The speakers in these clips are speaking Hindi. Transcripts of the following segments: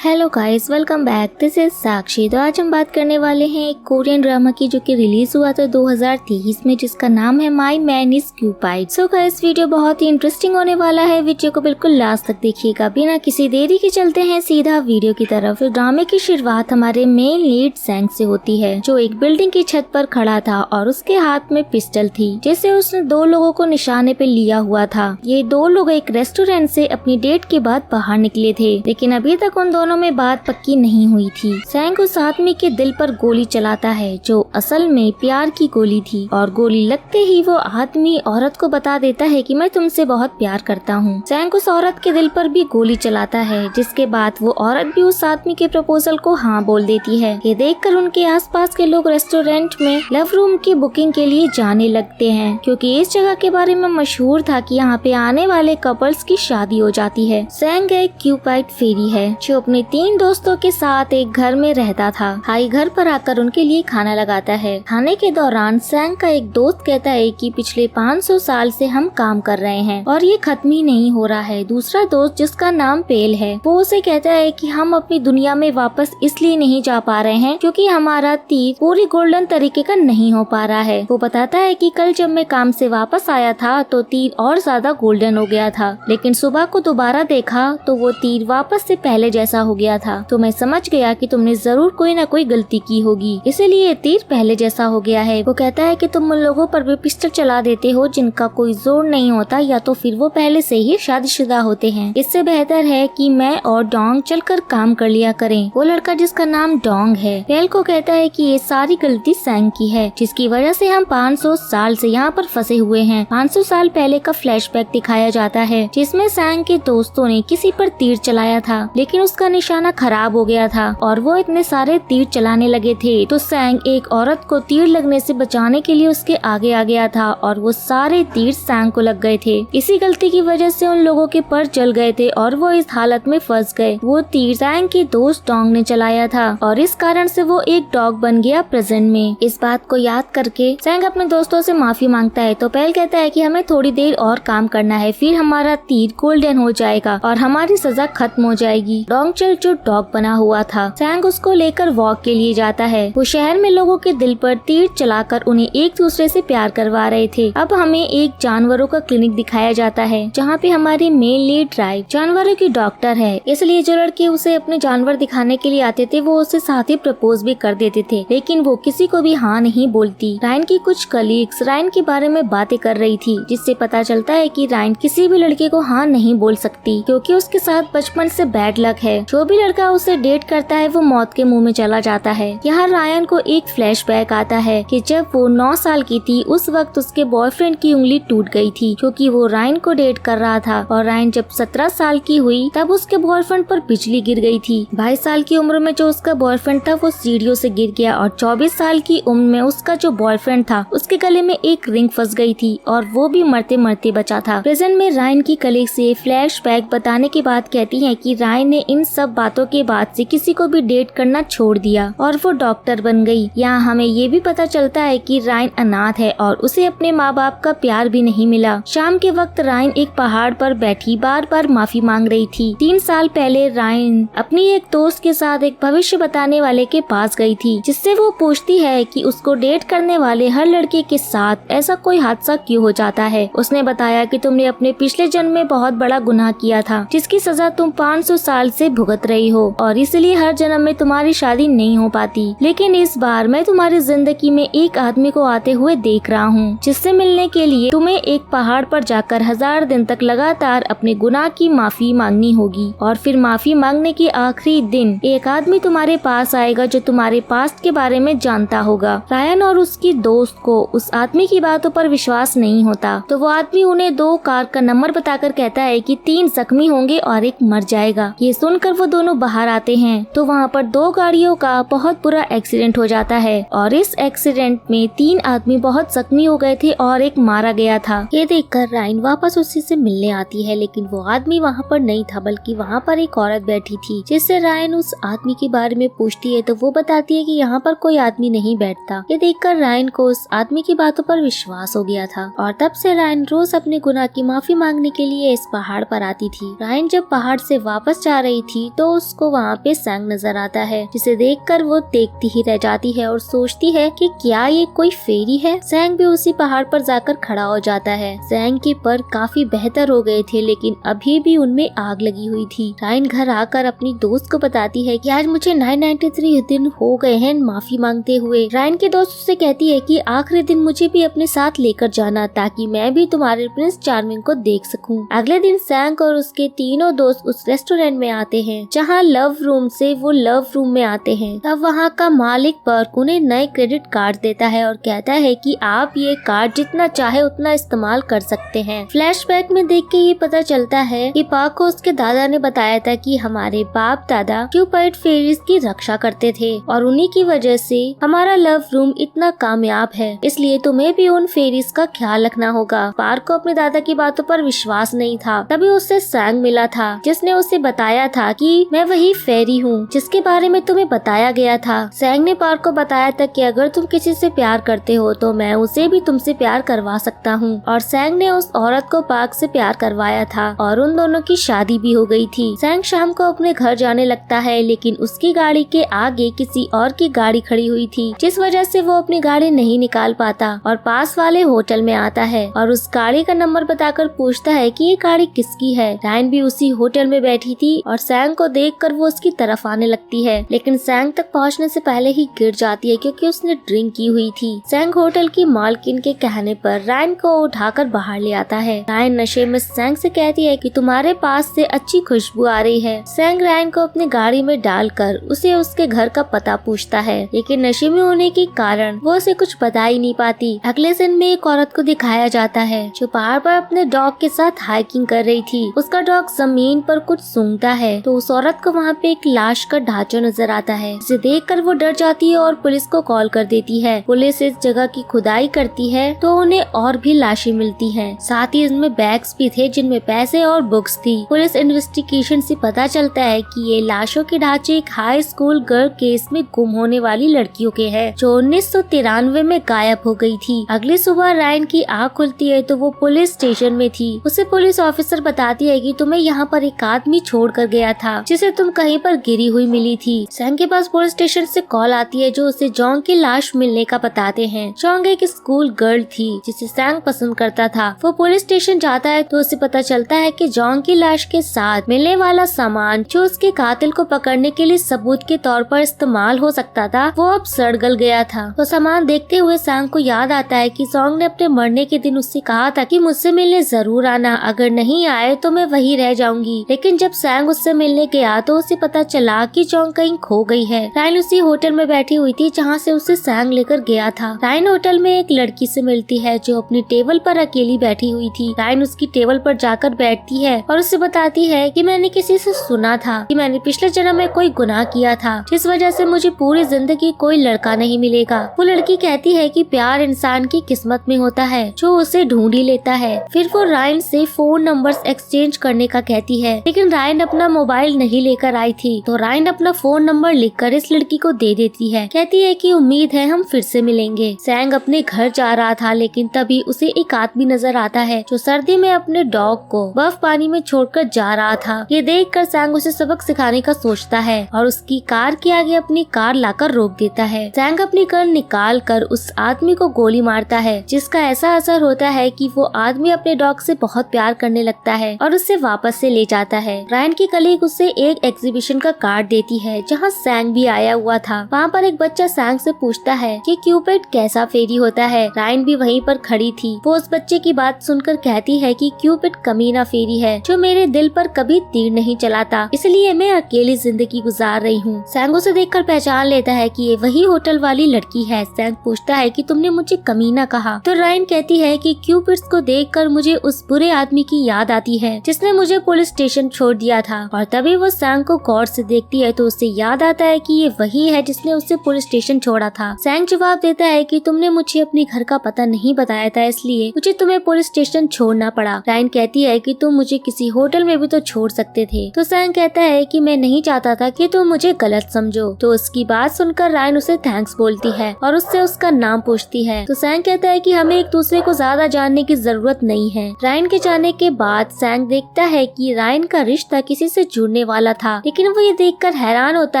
Hello guys, welcome back. This is Sakshi. तो आज हम बात करने वाले हैं एक कोरियन ड्रामा की जो कि रिलीज हुआ था 2023 में, जिसका नाम है my man is Cupid. So guys, video बहुत ही इंटरेस्टिंग होने वाला है। वीडियो को बिल्कुल लास्ट तक देखिएगा। बिना किसी देरी के चलते हैं सीधा वीडियो की तरफ। तो ड्रामे की शुरुआत हमारे मेन लीड सैंग से होती है, जो एक बिल्डिंग की छत पर खड़ा था और उसके हाथ में पिस्टल थी, जिसे उसने दो लोगों को निशाने पे लिया हुआ था। ये दो लोग एक रेस्टोरेंट से अपनी डेट के बाद बाहर निकले थे, लेकिन अभी तक उन दोनों में बात पक्की नहीं हुई थी। सैंग उस आदमी के दिल पर गोली चलाता है, जो असल में प्यार की गोली थी, और गोली लगते ही वो आदमी औरत को बता देता है कि मैं तुमसे बहुत प्यार करता हूँ। सैंग उस औरत के दिल पर भी गोली चलाता है, जिसके बाद वो औरत भी उस आदमी के प्रपोजल को हाँ बोल देती है। ये देखकर उनके आसपास के लोग रेस्टोरेंट में लव रूम की बुकिंग के लिए जाने लगते हैं, क्योंकि इस जगह के बारे में मशहूर था कि यहाँ पे आने वाले कपल्स की शादी हो जाती है। सैंग एक क्यूपाइड फेरी है, जो अपने 3 दोस्तों के साथ एक घर में रहता था। हाई घर पर आकर उनके लिए खाना लगाता है। खाने के दौरान सैंग का एक दोस्त कहता है कि पिछले 500 साल से हम काम कर रहे हैं और ये खत्म ही नहीं हो रहा है। दूसरा दोस्त, जिसका नाम पेल है, वो उसे कहता है कि हम अपनी दुनिया में वापस इसलिए नहीं जा पा रहे हैं क्योंकि हमारा तीर पूरी गोल्डन तरीके का नहीं हो पा रहा है। वो बताता है कि कल जब मैं काम से वापस आया था तो तीर और ज्यादा गोल्डन हो गया था, लेकिन सुबह को दोबारा देखा तो वो तीर वापस से पहले जैसा हो गया था। तो मैं समझ गया कि तुमने जरूर कोई ना कोई गलती की होगी, इसीलिए ये तीर पहले जैसा हो गया है। वो कहता है कि तुम उन लोगों पर भी पिस्टल चला देते हो जिनका कोई जोर नहीं होता, या तो फिर वो पहले से ही शादीशुदा होते हैं। इससे बेहतर है कि मैं और डोंग चलकर काम कर लिया करें। वो लड़का, जिसका नाम डोंग है, पेल को कहता है कि ये सारी गलती सैंग की है, जिसकी वजह से हम 500 साल से यहाँ पर फंसे हुए हैं। 500 साल पहले का फ्लैशबैक दिखाया जाता है, जिसमें सैंग के दोस्तों ने किसी पर तीर चलाया था, लेकिन उसका निशाना खराब हो गया था और वो इतने सारे तीर चलाने लगे थे। तो सैंग एक औरत को तीर लगने से बचाने के लिए उसके आगे आ गया था और वो सारे तीर सैंग को लग गए थे। इसी गलती की वजह से उन लोगों के पर जल गए थे और वो इस हालत में फंस गए। वो तीर सैंग के दोस्त डोंग ने चलाया था और इस कारण से वो एक डॉग बन गया प्रेजेंट में। इस बात को याद करके सैंग अपने दोस्तों से माफी मांगता है। तो पेल कहता है कि हमें थोड़ी देर और काम करना है, फिर हमारा तीर गोल्डन हो जाएगा और हमारी सजा खत्म हो जाएगी। डोंग चल जो डॉग बना हुआ था, सैंग उसको लेकर वॉक के लिए जाता है। वो शहर में लोगों के दिल पर तीर चलाकर उन्हें एक दूसरे से प्यार करवा रहे थे। अब हमें एक जानवरों का क्लिनिक दिखाया जाता है, जहाँ पे हमारे मेन लीड राइव जानवरों की डॉक्टर है। इसलिए जो लड़के उसे अपने जानवर दिखाने के लिए आते थे, वो उसे साथ ही प्रपोज भी कर देते थे, लेकिन वो किसी को भी हाँ नहीं बोलती। रायन की कुछ कलीग्स रायन के बारे में बातें कर रही थी, जिससे पता चलता है कि रायन किसी भी लड़के को हाँ नहीं बोल सकती, क्योंकि उसके साथ बचपन से बैड लक है। जो भी लड़का उसे डेट करता है वो मौत के मुंह में चला जाता है। यहाँ रायन को एक फ्लैशबैक आता है कि जब वो 9 साल की थी, उस वक्त उसके बॉयफ्रेंड की उंगली टूट गई थी, क्योंकि वो रायन को डेट कर रहा था। और रायन जब 17 साल की हुई तब उसके बॉयफ्रेंड पर बिजली गिर गई थी। 22 साल की उम्र में जो उसका बॉयफ्रेंड था वो सीढ़ियों से गिर गया, और 24 साल की उम्र में उसका जो बॉयफ्रेंड था उसके गले में एक रिंग फंस गई थी और वो भी मरते मरते बचा था। प्रेजेंट में रायन की कलीग से फ्लैशबैक बताने के बाद कहती है कि रायन ने इन सब बातों के बाद से किसी को भी डेट करना छोड़ दिया और वो डॉक्टर बन गई। यहाँ हमें ये भी पता चलता है कि रायन अनाथ है और उसे अपने माँ बाप का प्यार भी नहीं मिला। शाम के वक्त रायन एक पहाड़ पर बैठी बार बार माफी मांग रही थी। 3 साल पहले रायन अपनी एक दोस्त के साथ एक भविष्य बताने वाले के पास गई थी, जिससे वो पूछती है कि उसको डेट करने वाले हर लड़के के साथ ऐसा कोई हादसा क्यों हो जाता है। उसने बताया कि तुमने अपने पिछले जन्म में बहुत बड़ा गुनाह किया था, जिसकी सजा तुम 500 साल से भुगत रही हो, और इसलिए हर जन्म में तुम्हारी शादी नहीं हो पाती। लेकिन इस बार मैं तुम्हारी जिंदगी में एक आदमी को आते हुए देख रहा हूँ, जिससे मिलने के लिए तुम्हें एक पहाड़ पर जाकर 1000 दिन तक लगातार अपने गुनाह की माफी मांगनी होगी, और फिर माफी मांगने के आखिरी दिन एक आदमी तुम्हारे पास आएगा जो तुम्हारे पास्ट के बारे में जानता होगा। रायन और उसकी दोस्त को उस आदमी की बातों पर विश्वास नहीं होता, तो वो आदमी उन्हें 2 कार का नंबर बताकर कहता है कि 3 जख्मी होंगे और एक मर जाएगा। ये सुनकर वो दोनों बाहर आते हैं तो वहाँ पर 2 गाड़ियों का बहुत बुरा एक्सीडेंट हो जाता है, और इस एक्सीडेंट में 3 आदमी बहुत जख्मी हो गए थे और एक मारा गया था। ये देखकर रायन वापस उसी से मिलने आती है, लेकिन वो आदमी वहाँ पर नहीं था, बल्कि वहाँ पर एक औरत बैठी थी, जिससे रायन उस आदमी के बारे में पूछती है तो वो बताती है कि यहाँ पर कोई आदमी नहीं बैठता। ये देखकर रायन को उस आदमी की बातों पर विश्वास हो गया था, और तब से रायन रोज अपने गुनाह की माफी मांगने के लिए इस पहाड़ पर आती थी। रायन जब पहाड़ से वापस जा रही थी तो उसको वहाँ पे सैंग नजर आता है, जिसे देखकर वो देखती ही रह जाती है और सोचती है कि क्या ये कोई फेरी है। सैंग भी उसी पहाड़ पर जाकर खड़ा हो जाता है। सैंग के पर काफी बेहतर हो गए थे, लेकिन अभी भी उनमें आग लगी हुई थी। रायन घर आकर अपनी दोस्त को बताती है कि आज मुझे 993 दिन हो गए हैं माफी मांगते हुए। रायन की दोस्त उससे कहती है कि आखिरी दिन मुझे भी अपने साथ लेकर जाना, ताकि मैं भी तुम्हारे प्रिंस चार्मिंग को देख सकूं। अगले दिन सैंग और उसके तीनों दोस्त उस रेस्टोरेंट में आते हैं जहां लव रूम से वो लव रूम में आते हैं। तब वहां का मालिक पर्क उन्हें नए क्रेडिट कार्ड देता है और कहता है कि आप ये कार्ड जितना चाहे उतना इस्तेमाल कर सकते हैं। फ्लैशबैक में देख के ये पता चलता है कि पर्क को उसके दादा ने बताया था कि हमारे बाप दादा क्यूपिड फेरीज की रक्षा करते थे और उन्हीं की वजह से हमारा लव रूम इतना कामयाब है, इसलिए तुम्हें भी उन फेरीज का ख्याल रखना होगा। पार्क को अपने दादा की बातों पर विश्वास नहीं था। तभी उससे सैंग मिला था, जिसने उसे बताया था कि मैं वही फेरी हूँ जिसके बारे में तुम्हें बताया गया था। सैंग ने पार्क को बताया था कि अगर तुम किसी से प्यार करते हो तो मैं उसे भी तुमसे प्यार करवा सकता हूँ, और सैंग ने उस औरत को पार्क से प्यार करवाया था और उन दोनों की शादी भी हो गई थी। सैंग शाम को अपने घर जाने लगता है, लेकिन उसकी गाड़ी के आगे किसी और की गाड़ी खड़ी हुई थी, जिस वजह से वो अपनी गाड़ी नहीं निकाल पाता और पास वाले होटल में आता है और उस गाड़ी का नंबर बताकर पूछता है कि ये गाड़ी किसकी है। रायन भी उसी होटल में बैठी थी और सैंग को देखकर वो उसकी तरफ आने लगती है, लेकिन सैंग तक पहुंचने से पहले ही गिर जाती है क्योंकि उसने ड्रिंक की हुई थी। सैंग होटल की मालकिन के कहने पर रायन को उठाकर बाहर ले आता है। रायन नशे में सैंग से कहती है कि तुम्हारे पास से अच्छी खुशबू आ रही है। सैंग रायन को अपनी गाड़ी में डालकर उसे उसके घर का पता पूछता है, लेकिन नशे में होने के कारण वो उसे कुछ बता ही नहीं पाती। अगले दिन में एक औरत को दिखाया जाता है जो पहाड़ पर अपने डॉग के साथ हाइकिंग कर रही थी। उसका डॉग जमीन पर कुछ सूंघता है तो उस औरत को वहाँ पे एक लाश का ढांचा नजर आता है, जिसे देखकर वो डर जाती है और पुलिस को कॉल कर देती है। पुलिस इस जगह की खुदाई करती है तो उन्हें और भी लाशें मिलती हैं। साथ ही इसमें बैग्स भी थे जिनमें पैसे और बुक्स थी। पुलिस इन्वेस्टिगेशन से पता चलता है कि ये लाशों के ढांचे एक हाई स्कूल गर्ल केस में गुम होने वाली लड़कियों के हैं जो 1993 में गायब हो गई थी। अगली सुबह रायन की आँख खुलती है तो वो पुलिस स्टेशन में थी। उसे पुलिस ऑफिसर बताती है कि तुम्हें यहाँ पर एक आदमी छोड़ कर गया था जिसे तुम कहीं पर गिरी हुई मिली थी। सैंग के पास पुलिस स्टेशन से कॉल आती है जो उसे जॉन्ग की लाश मिलने का बताते हैं। जॉन्ग एक स्कूल गर्ल थी जिसे सैंग पसंद करता था। वो पुलिस स्टेशन जाता है तो उसे पता चलता है कि जॉन्ग की लाश के साथ मिलने वाला सामान जो उसके कातिल को पकड़ने के लिए सबूत के तौर पर इस्तेमाल हो सकता था वो अब सड़ गल गया था। वो सामान देखते हुए सैंग को याद आता है कि जॉन्ग ने अपने मरने के दिन उससे कहा था कि मुझसे मिलने जरूर आना, अगर नहीं आए तो मैं वहीं रह जाऊंगी। लेकिन जब सैंग उससे मिलने गया तो उसे पता चला कि जॉन्ग कहीं खो गई है। रायन उसी होटल में बैठी हुई थी जहाँ से उसे सैंग लेकर गया था। रायन होटल में एक लड़की से मिलती है जो अपनी टेबल पर अकेली बैठी हुई थी। रायन उसकी टेबल पर जाकर बैठती है और उसे बताती है कि मैंने किसी से सुना था कि मैंने पिछले जन्म में कोई गुनाह किया था जिस वजह से मुझे पूरी जिंदगी कोई लड़का नहीं मिलेगा। वो लड़की कहती है कि प्यार इंसान की किस्मत में होता है जो उसे ढूंढ ही लेता है। फिर वो रायन से फोन नंबर्स एक्सचेंज करने का कहती है, लेकिन रायन अपना मोबाइल नहीं लेकर आई थी तो रायन अपना फोन नंबर लिखकर इस लड़की को दे देती है। कहती है कि उम्मीद है हम फिर से मिलेंगे। सैंग अपने घर जा रहा था लेकिन तभी उसे एक आदमी नजर आता है जो सर्दी में अपने डॉग को बर्फ पानी में छोड़कर जा रहा था। ये देखकर सैंग उसे सबक सिखाने का सोचता है और उसकी कार के आगे अपनी कार लाकर रोक देता है। सैंग अपनी गन निकाल कर उस आदमी को गोली मारता है, जिसका ऐसा असर होता है कि वो आदमी अपने डॉग से बहुत प्यार करने लगता है और उसे वापस से ले जाता है। रायन की कलीग उसे एक एग्जीबिशन का कार्ड देती है जहाँ सैंग भी आया हुआ था। वहाँ पर एक बच्चा सैंग से पूछता है कि क्यूपिड कैसा फेरी होता है। रायन भी वहीं पर खड़ी थी। वो उस बच्चे की बात सुनकर कहती है कि क्यूपिड कमीना फेरी है जो मेरे दिल पर कभी तीर नहीं चलाता, इसलिए मैं अकेली जिंदगी गुजार रही हूँ। सैंग उसे देखकर पहचान लेता है कि ये वही होटल वाली लड़की है। सैंग पूछता है कि तुमने मुझे कमीना कहा तो रायन कहती है कि क्यूपिड्स को देखकर मुझे उस बुरे आदमी की याद आती है जिसने मुझे पुलिस स्टेशन छोड़ दिया था। और तभी वो सैंग को गौर से देखती है तो उसे याद आता है कि ये वही है जिसने उसे पुलिस स्टेशन छोड़ा था। सैंग जवाब देता है कि तुमने मुझे अपने घर का पता नहीं बताया था, इसलिए मुझे तुम्हें पुलिस स्टेशन छोड़ना पड़ा। रायन कहती है कि तुम मुझे किसी होटल में भी तो छोड़ सकते थे। तो सैंग कहता है कि मैं नहीं चाहता था कि तुम मुझे गलत समझो। तो उसकी बात सुनकर रायन उसे थैंक्स बोलती है और उससे उसका नाम पूछती है। तो सैंग कहता है कि हमें एक दूसरे को ज्यादा जानने की जरूरत नहीं है। रायन के जाने के बाद सैंग देखता है कि रायन का रिश्ता किसी से जुड़ने होने वाला था, लेकिन वो ये देखकर हैरान होता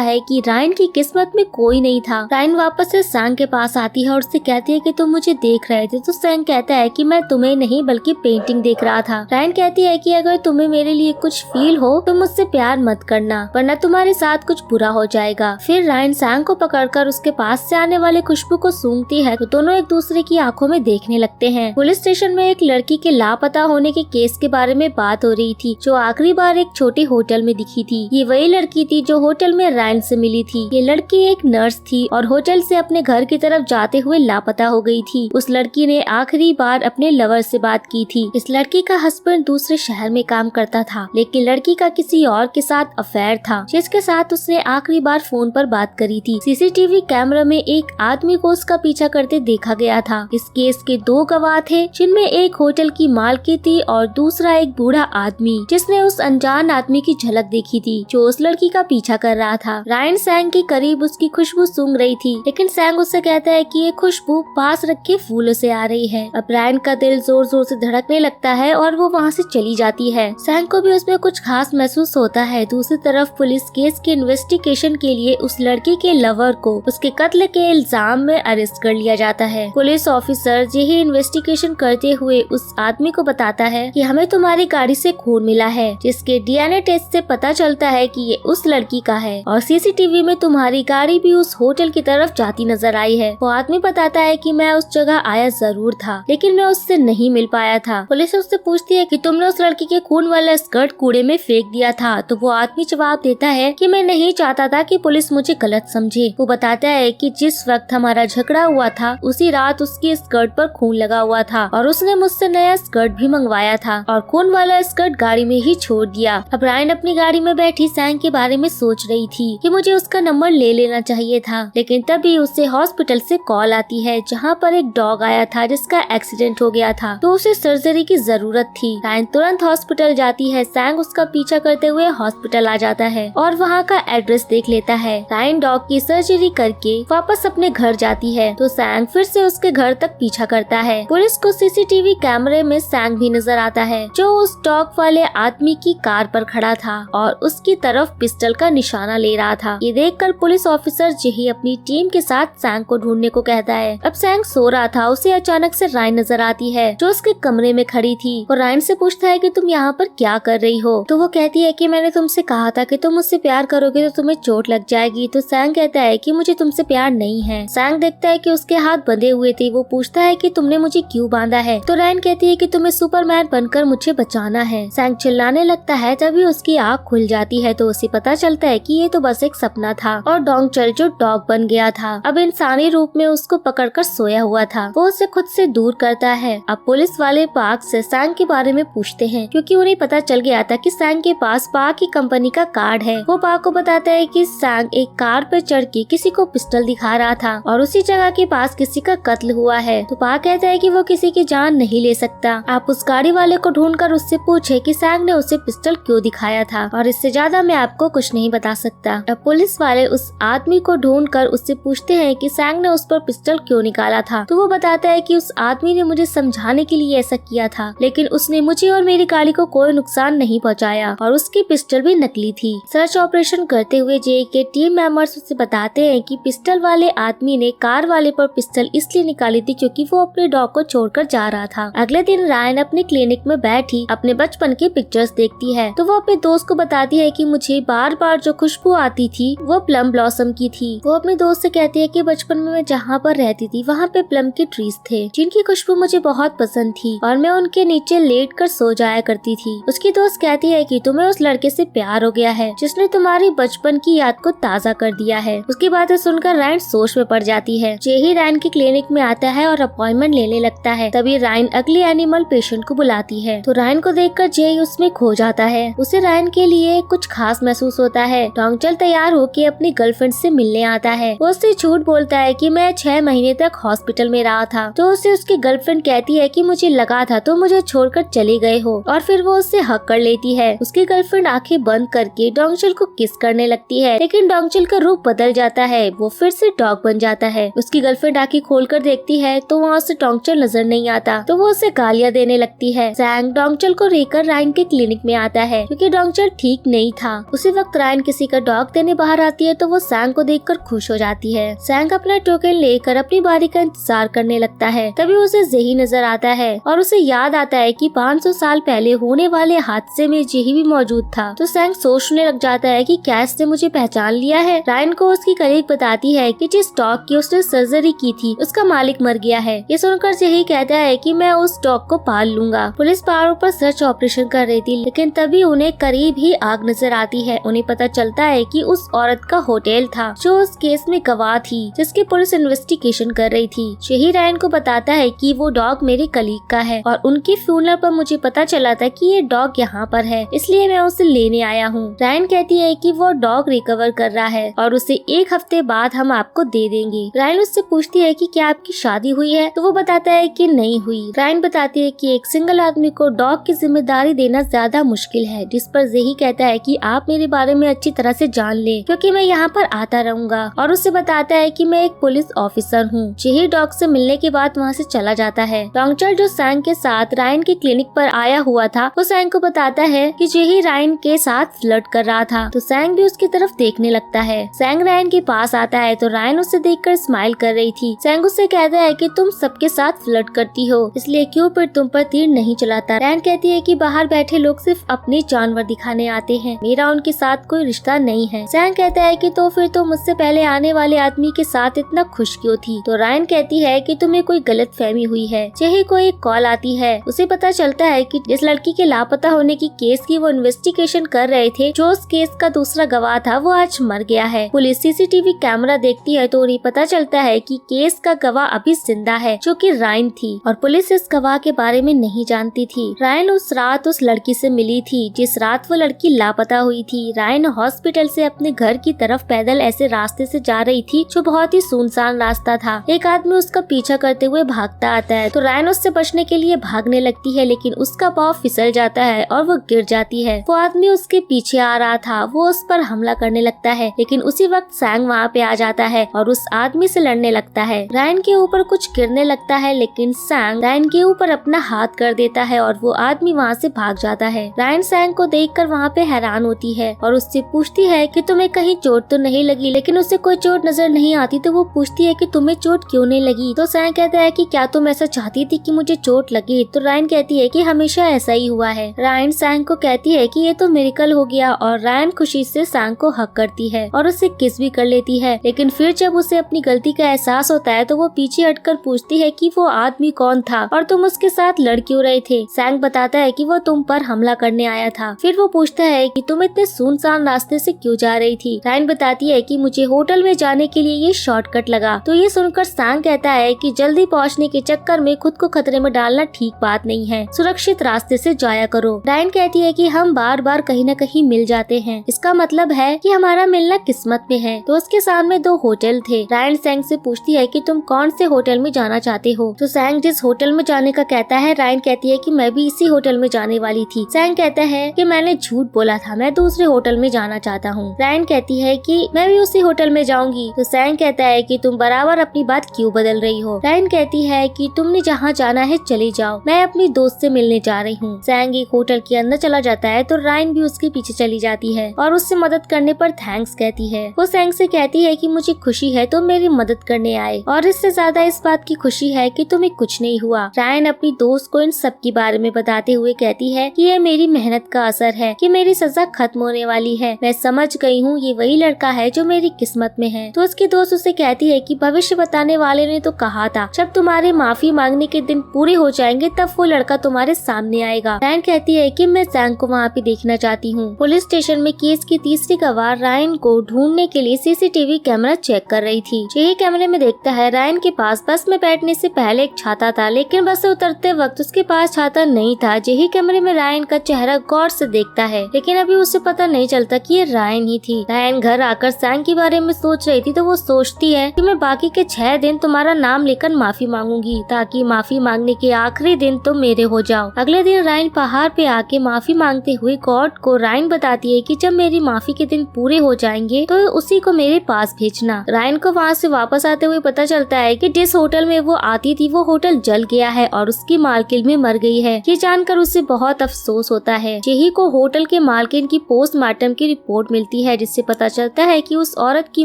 है कि रायन की किस्मत में कोई नहीं था। रायन वापस से सैंग के पास आती है और उससे कहती है कि तुम मुझे देख रहे थे, तो सैंग कहता है कि मैं तुम्हें नहीं बल्कि पेंटिंग देख रहा था। रायन कहती है कि अगर तुम्हें मेरे लिए कुछ फील हो तो मुझसे प्यार मत करना, वरना तुम्हारे साथ कुछ बुरा हो जाएगा। फिर रायन सैंग को पकड़कर उसके पास से आने वाले खुशबू को सूंघती है तो दोनों एक दूसरे की आंखों में देखने लगते हैं। पुलिस स्टेशन में एक लड़की के लापता होने के केस के बारे में बात हो रही थी, जो आखिरी बार एक छोटे होटल में दिखी थी। ये वही लड़की थी जो होटल में रायन से मिली थी। ये लड़की एक नर्स थी और होटल से अपने घर की तरफ जाते हुए लापता हो गई थी। उस लड़की ने आखिरी बार अपने लवर से बात की थी। इस लड़की का हस्बैंड दूसरे शहर में काम करता था, लेकिन लड़की का किसी और के साथ अफेयर था, जिसके साथ उसने आखिरी बार फोन पर बात करी थी। सीसीटीवी कैमरा में एक आदमी को उसका पीछा करते देखा गया था। इस केस के दो गवाह थे, जिनमें एक होटल की मालकी थी और दूसरा एक बूढ़ा आदमी, जिसने उस अनजान आदमी की झलक देखी थी जो उस लड़की का पीछा कर रहा था। रायन सैंग के करीब उसकी खुशबू सूंघ रही थी, लेकिन सैंग उससे कहता है कि ये खुशबू पास रखे फूलों से आ रही है। अब रायन का दिल जोर जोर से धड़कने लगता है और वो वहाँ से चली जाती है। सैंग को भी उसमें कुछ खास महसूस होता है। दूसरी तरफ पुलिस केस के इन्वेस्टिगेशन के लिए उस लड़की के लवर को उसके कत्ल के इल्जाम में अरेस्ट कर लिया जाता है। पुलिस ऑफिसर यही इन्वेस्टिगेशन करते हुए उस आदमी को बताता है कि हमें तुम्हारी गाड़ी से खून मिला है, जिसके डीएनए टेस्ट से पता चलता है कि ये उस लड़की का है, और सीसीटीवी में तुम्हारी गाड़ी भी उस होटल की तरफ जाती नजर आई है। वो आदमी बताता है कि मैं उस जगह आया जरूर था, लेकिन मैं उससे नहीं मिल पाया था। पुलिस उससे पूछती है कि तुमने उस लड़की के खून वाला स्कर्ट कूड़े में फेंक दिया था, तो वो आदमी जवाब देता है कि मैं नहीं चाहता था कि पुलिस मुझे गलत समझे। वो बताता है कि जिस वक्त हमारा झगड़ा हुआ था उसी रात उसकी स्कर्ट पर खून लगा हुआ था और उसने मुझसे नया स्कर्ट भी मंगवाया था और खून वाला स्कर्ट गाड़ी में ही छोड़ दिया। अब रायन अपनी गाड़ी में बैठी सैंग के बारे में सोच रही थी कि मुझे उसका नंबर ले लेना चाहिए था, लेकिन तभी उसे हॉस्पिटल से कॉल आती है जहाँ पर एक डॉग आया था जिसका एक्सीडेंट हो गया था, तो उसे सर्जरी की जरूरत थी। रायन तुरंत हॉस्पिटल जाती है। सैंग उसका पीछा करते हुए हॉस्पिटल आ जाता है और वहाँ का एड्रेस देख लेता है। रायन डॉग की सर्जरी करके वापस अपने घर जाती है तो सैंग फिर से उसके घर तक पीछा करता है। पुलिस को सीसीटीवी कैमरे में सैंग भी नजर आता है, जो उस डॉग वाले आदमी की कार पर खड़ा था और उसकी तरफ पिस्टल का निशाना ले रहा था। ये देखकर पुलिस ऑफिसर जेही अपनी टीम के साथ सैंग को ढूंढने को कहता है। अब सैंग सो रहा था, उसे अचानक से रायन नजर आती है जो उसके कमरे में खड़ी थी और रायन से पूछता है कि तुम यहाँ पर क्या कर रही हो। तो वो कहती है कि मैंने तुमसे कहा था कि तुम मुझसे प्यार करोगे तो तुम्हें चोट लग जाएगी। तो सैंग कहता है कि मुझे तुमसे प्यार नहीं है। सैंग देखता है कि उसके हाथ बंधे हुए थे। वो पूछता है कि तुमने मुझे क्यों बांधा है। तो रायन कहती है कि तुम्हें सुपरमैन बनकर मुझे बचाना है। सैंग चिल्लाने लगता है, तभी उसकी आँख खुल जाती है तो उसे पता चलता है कि ये तो बस एक सपना था और डोंगचल जो डॉग बन गया था अब इंसानी रूप में उसको पकड़कर सोया हुआ था। वो उसे खुद से दूर करता है। अब पुलिस वाले पार्क से सैंग के बारे में पूछते हैं, क्योंकि उन्हें पता चल गया था कि सैंग के पास पार्क की कंपनी का कार्ड है। वो पार्क को बताता है कि सैंग एक कार पर चढ़ के किसी को पिस्टल दिखा रहा था और उसी जगह के पास किसी का कत्ल हुआ है। तो पार्क कहता है कि वो किसी की जान नहीं ले सकता। आप उस गाड़ी वाले को ढूंढकर उससे पूछे कि सैंग ने उसे पिस्टल क्यों दिखाया था, और इससे ज्यादा मैं आपको कुछ नहीं बता सकता। अब पुलिस वाले उस आदमी को ढूंढकर उससे पूछते हैं कि सैंग ने उस पर पिस्टल क्यों निकाला था। तो वो बताता है कि उस आदमी ने मुझे समझाने के लिए ऐसा किया था, लेकिन उसने मुझे और मेरी गाड़ी को कोई नुकसान नहीं पहुंचाया और उसकी पिस्टल भी नकली थी। सर्च ऑपरेशन करते हुए जे के टीम मेंबर्स उससे बताते हैं कि पिस्टल वाले आदमी ने कार वाले पर पिस्टल इसलिए निकाली थी क्योंकि वो अपने डॉग को छोड़कर जा रहा था। अगले दिन रायन अपने क्लिनिक में बैठी अपने बचपन की पिक्चर्स देखती है तो वो अपने दोस्त को बताती है कि मुझे बार बार जो खुशबू आती थी वो प्लम ब्लॉसम की थी। वो अपने दोस्त से कहती है कि बचपन में मैं जहाँ पर रहती थी वहाँ पे प्लम के ट्रीज थे जिनकी खुशबू मुझे बहुत पसंद थी और मैं उनके नीचे लेट कर सो जाया करती थी। उसकी दोस्त कहती है कि तुम्हें उस लड़के से प्यार हो गया है जिसने तुम्हारी बचपन की याद को ताज़ा कर दिया है। उसकी बातें सुनकर रायन सोच में पड़ जाती है। जेही रायन की क्लिनिक में आता है और अपॉइंटमेंट लेने लगता है। तभी रायन अगली एनिमल पेशेंट को बुलाती है तो रायन को देखकर जेही उसमें खो जाता है। उसे रायन के लिए कुछ खास महसूस होता है। डोंगचल तैयार होकर अपनी गर्लफ्रेंड से मिलने आता है। वो उससे झूठ बोलता है कि मैं 6 महीने तक हॉस्पिटल में रहा था। तो उसे उसकी गर्लफ्रेंड कहती है कि मुझे लगा था तो मुझे छोड़कर चले गए हो, और फिर वो उससे हक कर लेती है। उसकी गर्लफ्रेंड आंखें बंद करके डोंगचल को किस करने लगती है, लेकिन डोंगचल का रूप बदल जाता है। वो फिर से डॉग बन जाता है। उसकी गर्लफ्रेंड आंखें खोलकर देखती है तो वहाँ से डोंगचल नजर नहीं आता तो वो उसे गालियाँ देने लगती है। सैंग डोंगचल को लेकर रायन के क्लिनिक में आता है क्योंकि डोंगचल ठीक ठीक नहीं था। उसी वक्त रायन किसी का डॉग देने बाहर आती है तो वो सैंग को देखकर खुश हो जाती है। सैंग अपना टोकन लेकर अपनी बारी का इंतजार करने लगता है। तभी उसे जेही नजर आता है और उसे याद आता है कि 500 साल पहले होने वाले हादसे में जेही भी मौजूद था। तो सैंग सोचने लग जाता है कि क्या इसने मुझे पहचान लिया है। रायन को उसकी कलीग बताती है कि जिस डॉग की उसने सर्जरी की थी उसका मालिक मर गया है। ये सुनकर जेही कहता है कि मैं उस डॉग को पाल लूंगा। पुलिस पहाड़ों पर सर्च ऑपरेशन कर रही थी, लेकिन तभी उन्हें करीब ही आग नजर आती है। उन्हें पता चलता है कि उस औरत का होटल था जो उस केस में गवाह थी जिसकी पुलिस इन्वेस्टिगेशन कर रही थी। जेही रायन को बताता है कि वो डॉग मेरे कलीग का है और उनकी फ्यूनरल पर मुझे पता चला था कि ये डॉग यहाँ पर है, इसलिए मैं उसे लेने आया हूँ। रायन कहती है कि वो डॉग रिकवर कर रहा है और उसे 1 हफ्ते बाद हम आपको दे देंगे। रायन उससे पूछती है कि क्या आपकी शादी हुई है, तो वो बताता है कि नहीं हुई। रायन बताती है कि एक सिंगल आदमी को डॉग की जिम्मेदारी देना ज्यादा मुश्किल है, जिस पर जेही कहता है कि आप मेरे बारे में अच्छी तरह से जान ले क्योंकि मैं यहाँ पर आता रहूंगा, और उससे बताता है कि मैं एक पुलिस ऑफिसर हूँ। जेही डॉग से मिलने के बाद वहाँ से चला जाता है। लॉन्गचार्ल जो सैंग के साथ रायन के क्लिनिक पर आया हुआ था वो सैंग को बताता है कि जेही रायन के साथ फ्लर्ट कर रहा था, तो सैंग भी उसकी तरफ देखने लगता है। सैंग रायन के पास आता है तो रायन उसे देखकर स्माइल कर रही थी। सैंग उससे कहता है कि तुम सबके साथ फ्लर्ट करती हो, इसलिए क्यूपिड तुम पर तीर नहीं चलाता। रायन कहती है कि बाहर बैठे लोग सिर्फ अपने जानवर दिखाने आते हैं, मेरा उनके साथ कोई रिश्ता नहीं है। सैंग कहता है कि तो फिर तुम मुझसे पहले आने वाले आदमी के साथ इतना खुश क्यों थी। तो रायन कहती है कि तुम्हें कोई गलत फहमी हुई है। जेही को एक कॉल आती है, उसे पता चलता है कि जिस लड़की के लापता होने की केस की वो इन्वेस्टिगेशन कर रहे थे, जो उस केस का दूसरा गवाह था, वो आज मर गया है। पुलिस सीसीटीवी कैमरा देखती है तो उन्हें पता चलता है कि केस का गवाह अभी जिंदा है, जो कि रायन थी, और पुलिस इस गवाह के बारे में नहीं जानती थी। रायन उस रात उस लड़की से मिली थी जिस रात वो लड़की लापता हुई थी। रायन हॉस्पिटल से अपने घर की तरफ पैदल ऐसे रास्ते से जा रही थी जो बहुत ही सुनसान रास्ता था। एक आदमी उसका पीछा करते हुए भागता आता है तो रायन उससे बचने के लिए भागने लगती है, लेकिन उसका पाँव फिसल जाता है और वो गिर जाती है। वो आदमी उसके पीछे आ रहा था, वो उस पर हमला करने लगता है, लेकिन उसी वक्त सैंग वहाँ पे आ जाता है और उस आदमी से लड़ने लगता है। रायन के ऊपर कुछ गिरने लगता है, लेकिन सैंग रायन के ऊपर अपना हाथ कर देता है और वो आदमी वहाँ से भाग जाता है। रायन सैंग को देखकर वहाँ पे हैरान होती है और उससे पूछती है कि तुम्हें कहीं चोट तो नहीं लगी, लेकिन उसे कोई चोट नजर नहीं आती। तो वो पूछती है कि तुम्हें चोट क्यों नहीं लगी। तो सैंग कहता है कि क्या तुम ऐसा चाहती थी कि मुझे चोट लगे। तो रायन कहती है कि हमेशा ऐसा ही हुआ है। रायन सैंग को कहती है कि ये तो मिरेकल हो गया, और रायन खुशी से सैंग को हक करती है और उसे किस भी कर लेती है। लेकिन फिर जब उसे अपनी गलती का एहसास होता है तो वो पीछे हटकर पूछती है कि वो आदमी कौन था और तुम उसके साथ लड़ क्यों रहे थे। सैंग बताता है कि वो तुम पर हमला करने आया था। फिर वो पूछता है कि तुम इतने सुनसान रास्ते से क्यों जा रही थी। रायन बताती है कि मुझे होटल में जाने के लिए ये शॉर्टकट लगा। तो ये सुनकर सैंग कहता है कि जल्दी पहुंचने के चक्कर में खुद को खतरे में डालना ठीक बात नहीं है, सुरक्षित रास्ते से जाया करो। रायन कहती है कि हम बार बार कहीं न कहीं मिल जाते हैं, इसका मतलब है कि हमारा मिलना किस्मत में है। तो उसके सामने 2 होटल थे। रायन सैंग से पूछती है कि तुम कौन से होटल में जाना चाहते हो। तो सैंग जिस होटल में जाने का कहता है, रायन कहती है कि मैं भी इसी होटल में जाने वाली थी। सैंग कहता है कि मैंने झूठ बोला था, मैं दूसरे होटल में जाना चाहता हूँ। रायन कहती है कि मैं भी उसी होटल में जाऊंगी। तो सैंग कहता है कि तुम बराबर अपनी बात क्यों बदल रही हो। रायन कहती है कि तुमने जहाँ जाना है चले जाओ, मैं अपनी दोस्त से मिलने जा रही हूँ। सैंग एक होटल के अंदर चला जाता है तो रायन भी उसके पीछे चली जाती है और उससे मदद करने पर थैंक्स कहती है। वो सैंग से कहती है कि मुझे खुशी है तुम मेरी मदद करने आए, और इससे ज्यादा इस बात की खुशी है कि तुम्हें कुछ नहीं हुआ। रायन अपनी दोस्त को इन सब के बारे में बताते हुए कहती है कि ये मेरी मेहनत का असर है कि मेरी सजा खत्म होने वाली है। मैं समझ गई हूँ ये वही लड़का है जो मेरी किस्मत में है। तो उसकी दोस्त उसे कहती है कि भविष्य बताने वाले ने तो कहा था जब तुम्हारे माफी मांगने के दिन पूरे हो जाएंगे तब वो लड़का तुम्हारे सामने आएगा। रायन कहती है कि मैं सैंग को वहाँ पे देखना चाहती हूँ। पुलिस स्टेशन में केस की तीसरी गवाह रायन को ढूंढने के लिए सीसीटीवी कैमरा चेक कर रही थी। जेही कैमरे में देखता है रायन के पास बस में बैठने से पहले एक छाता था, लेकिन बस से उतरते वक्त उसके पास छाता नहीं था। जेही कैमरे में रायन का चेहरा गौर से देखता है, लेकिन अभी उसे पता नहीं चलता कि ये रायन ही थी। रायन घर आकर सैंग के बारे में सोच रही थी तो वो सोचती है कि मैं बाकी के 6 दिन तुम्हारा नाम लेकर माफी मांगूंगी ताकि माफी मांगने के आखिरी दिन तुम मेरे हो जाओ। अगले दिन रायन पहाड़ पे आके माफी मांगते हुए गॉड को रायन बताती है कि जब मेरी माफी के दिन पूरे हो जाएंगे तो उसी को मेरे पास भेजना। रायन को वहाँ से वापस आते हुए पता चलता है कि जिस होटल में वो आती थी वो होटल जल गया है और उसकी मालकिन भी मर गई है। ये जानकर उसे बहुत अफसोस होता है। जेही को होटल के के मालकिन की पोस्टमार्टम की रिपोर्ट मिलती है, जिससे पता चलता है कि उस औरत की